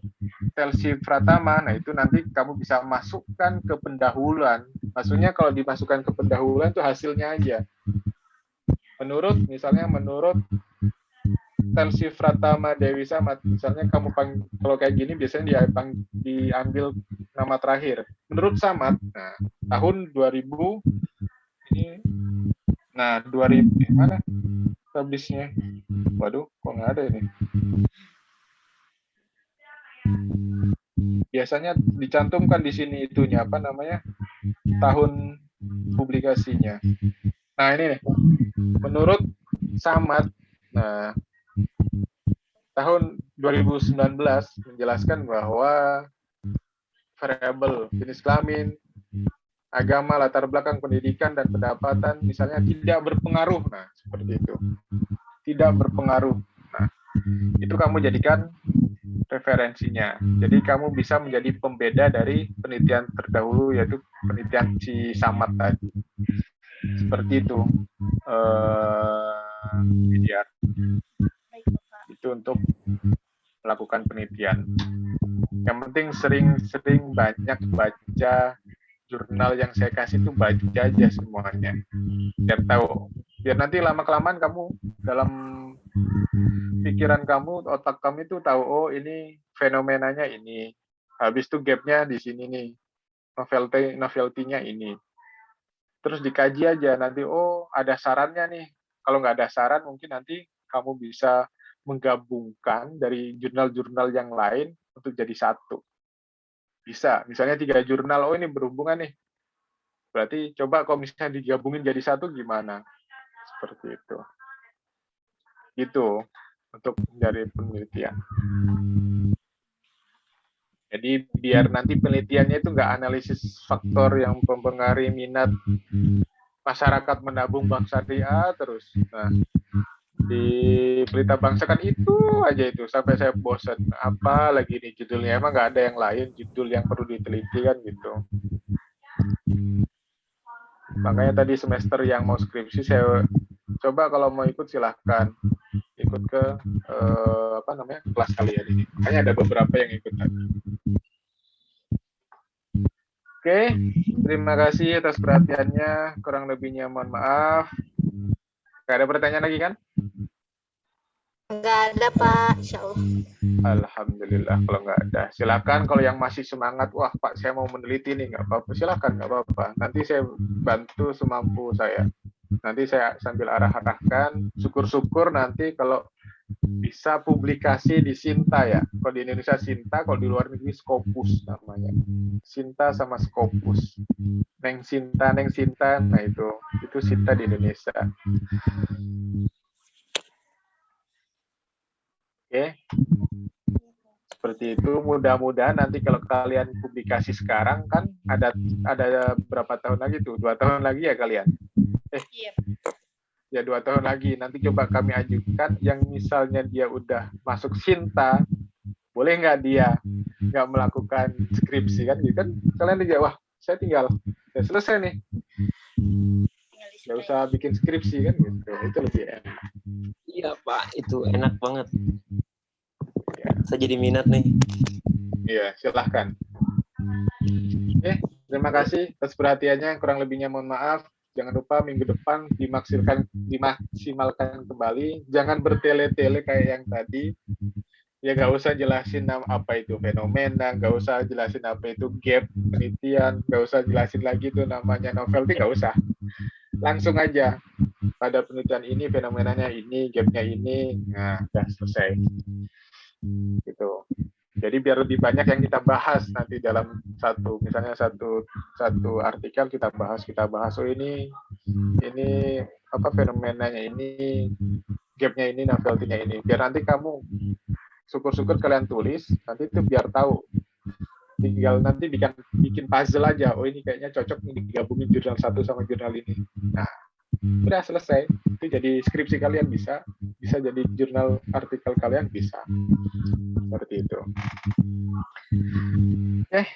Telsi Pratama, nah itu nanti kamu bisa masukkan ke pendahuluan. Maksudnya kalau dimasukkan ke pendahuluan itu hasilnya aja. Menurut Telsi Pratama Dewi Samad, misalnya kamu kalau kayak gini biasanya diambil nama terakhir. Menurut Samad, nah tahun 2000 ini, nah 2000 mana publishnya? Waduh, kok nggak ada ini? Biasanya dicantumkan di sini itunya tahun publikasinya. Nah ini nih, menurut Samad, nah tahun 2019 menjelaskan bahwa variabel jenis kelamin, agama, latar belakang pendidikan, dan pendapatan misalnya tidak berpengaruh. Nah, seperti itu. Tidak berpengaruh. Nah, itu kamu jadikan referensinya. Jadi kamu bisa menjadi pembeda dari penelitian terdahulu, yaitu penelitian si Samad tadi. Seperti itu. Biar itu untuk melakukan penelitian. Yang penting sering-sering banyak baca jurnal yang saya kasih itu, baca aja semuanya. Biar tahu. Biar nanti lama-kelamaan kamu dalam pikiran kamu, otak kamu itu tahu, oh ini fenomenanya ini. Habis itu gap-nya di sini nih. Novelty-nya ini. Terus dikaji aja nanti, oh ada sarannya nih. Kalau nggak ada saran, mungkin nanti kamu bisa menggabungkan dari jurnal-jurnal yang lain untuk jadi satu. Bisa, misalnya 3 jurnal, oh ini berhubungan nih. Berarti coba kalau misalnya digabungin jadi satu gimana? Seperti itu. Itu untuk dari penelitian. Jadi biar nanti penelitiannya itu nggak analisis faktor yang mempengaruhi minat masyarakat menabung bank syariah terus. Nah, Di Pelita Bangsa kan itu aja itu sampai saya bosan. Apa lagi nih judulnya? Emang nggak ada yang lain judul yang perlu diteliti kan gitu. Makanya tadi semester yang mau skripsi saya coba kalau mau ikut silahkan ikut ke kelas kalian ini. Makanya ada beberapa yang ikut tadi. Oke, terima kasih atas perhatiannya. Kurang lebihnya mohon maaf. Gak ada pertanyaan lagi kan? Nggak ada, Pak. Insya Allah. Alhamdulillah kalau nggak ada. Silakan kalau yang masih semangat, wah Pak saya mau meneliti nih, nggak apa-apa. Silakan, nggak apa-apa. Nanti saya bantu semampu saya. Nanti saya sambil arah-arahkan. Syukur-syukur nanti kalau bisa publikasi di Sinta ya. Kalau di Indonesia Sinta, kalau di luar negeri Scopus namanya. Sinta sama Scopus. Neng Sinta. Nah itu Sinta di Indonesia. Oke. Seperti itu, mudah-mudahan nanti kalau kalian publikasi sekarang kan ada berapa tahun lagi tuh? 2 tahun lagi ya kalian? Iya. Ya 2 tahun lagi. Nanti coba kami ajukan yang misalnya dia udah masuk Sinta, boleh nggak dia nggak melakukan skripsi kan? Gitu kan? Kalian aja, wah saya tinggal, ya selesai nih. Nggak usah bikin skripsi kan gitu. Itu lebih enak. Iya Pak, itu enak banget. Ya, saya jadi minat nih. Iya, silahkan. Oke, terima kasih atas perhatiannya. Kurang lebihnya mohon maaf. Jangan lupa minggu depan dimaksimalkan kembali. Jangan bertele-tele kayak yang tadi. Ya nggak usah jelasin apa itu fenomena, nggak usah jelasin apa itu gap penelitian, nggak usah jelasin lagi itu namanya novelty, nggak usah. Langsung aja pada penelitian ini fenomenanya ini, gapnya ini, nah udah selesai. Gitu. Jadi biar lebih banyak yang kita bahas nanti dalam satu artikel kita bahas oh ini apa fenomenanya ini, gapnya ini, novelty-nya ini. Biar nanti kamu syukur-syukur kalian tulis, nanti itu biar tahu. Tinggal nanti bikin puzzle aja. Oh ini kayaknya cocok nih digabungin jurnal satu sama jurnal ini. Nah, udah selesai. Itu jadi skripsi kalian bisa jadi jurnal artikel kalian bisa. Seperti itu.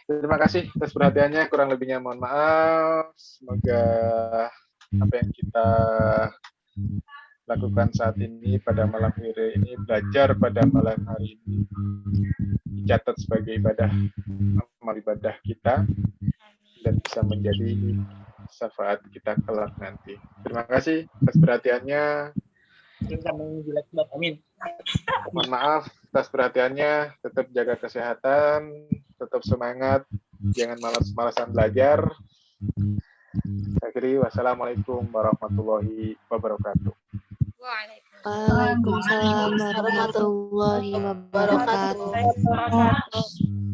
Terima kasih atas perhatiannya. Kurang lebihnya mohon maaf. Semoga apa yang kita lakukan saat ini pada malam hari ini, belajar pada malam hari ini dicatat sebagai amal ibadah kita dan bisa menjadi syafaat kita kelak nanti. Terima kasih atas perhatiannya. Mohon maaf atas perhatiannya. Tetap jaga kesehatan, tetap semangat, jangan malas-malasan belajar. Akhiri, wassalamualaikum warahmatullahi wabarakatuh. Waalaikumsalam warahmatullahi wabarakatuh.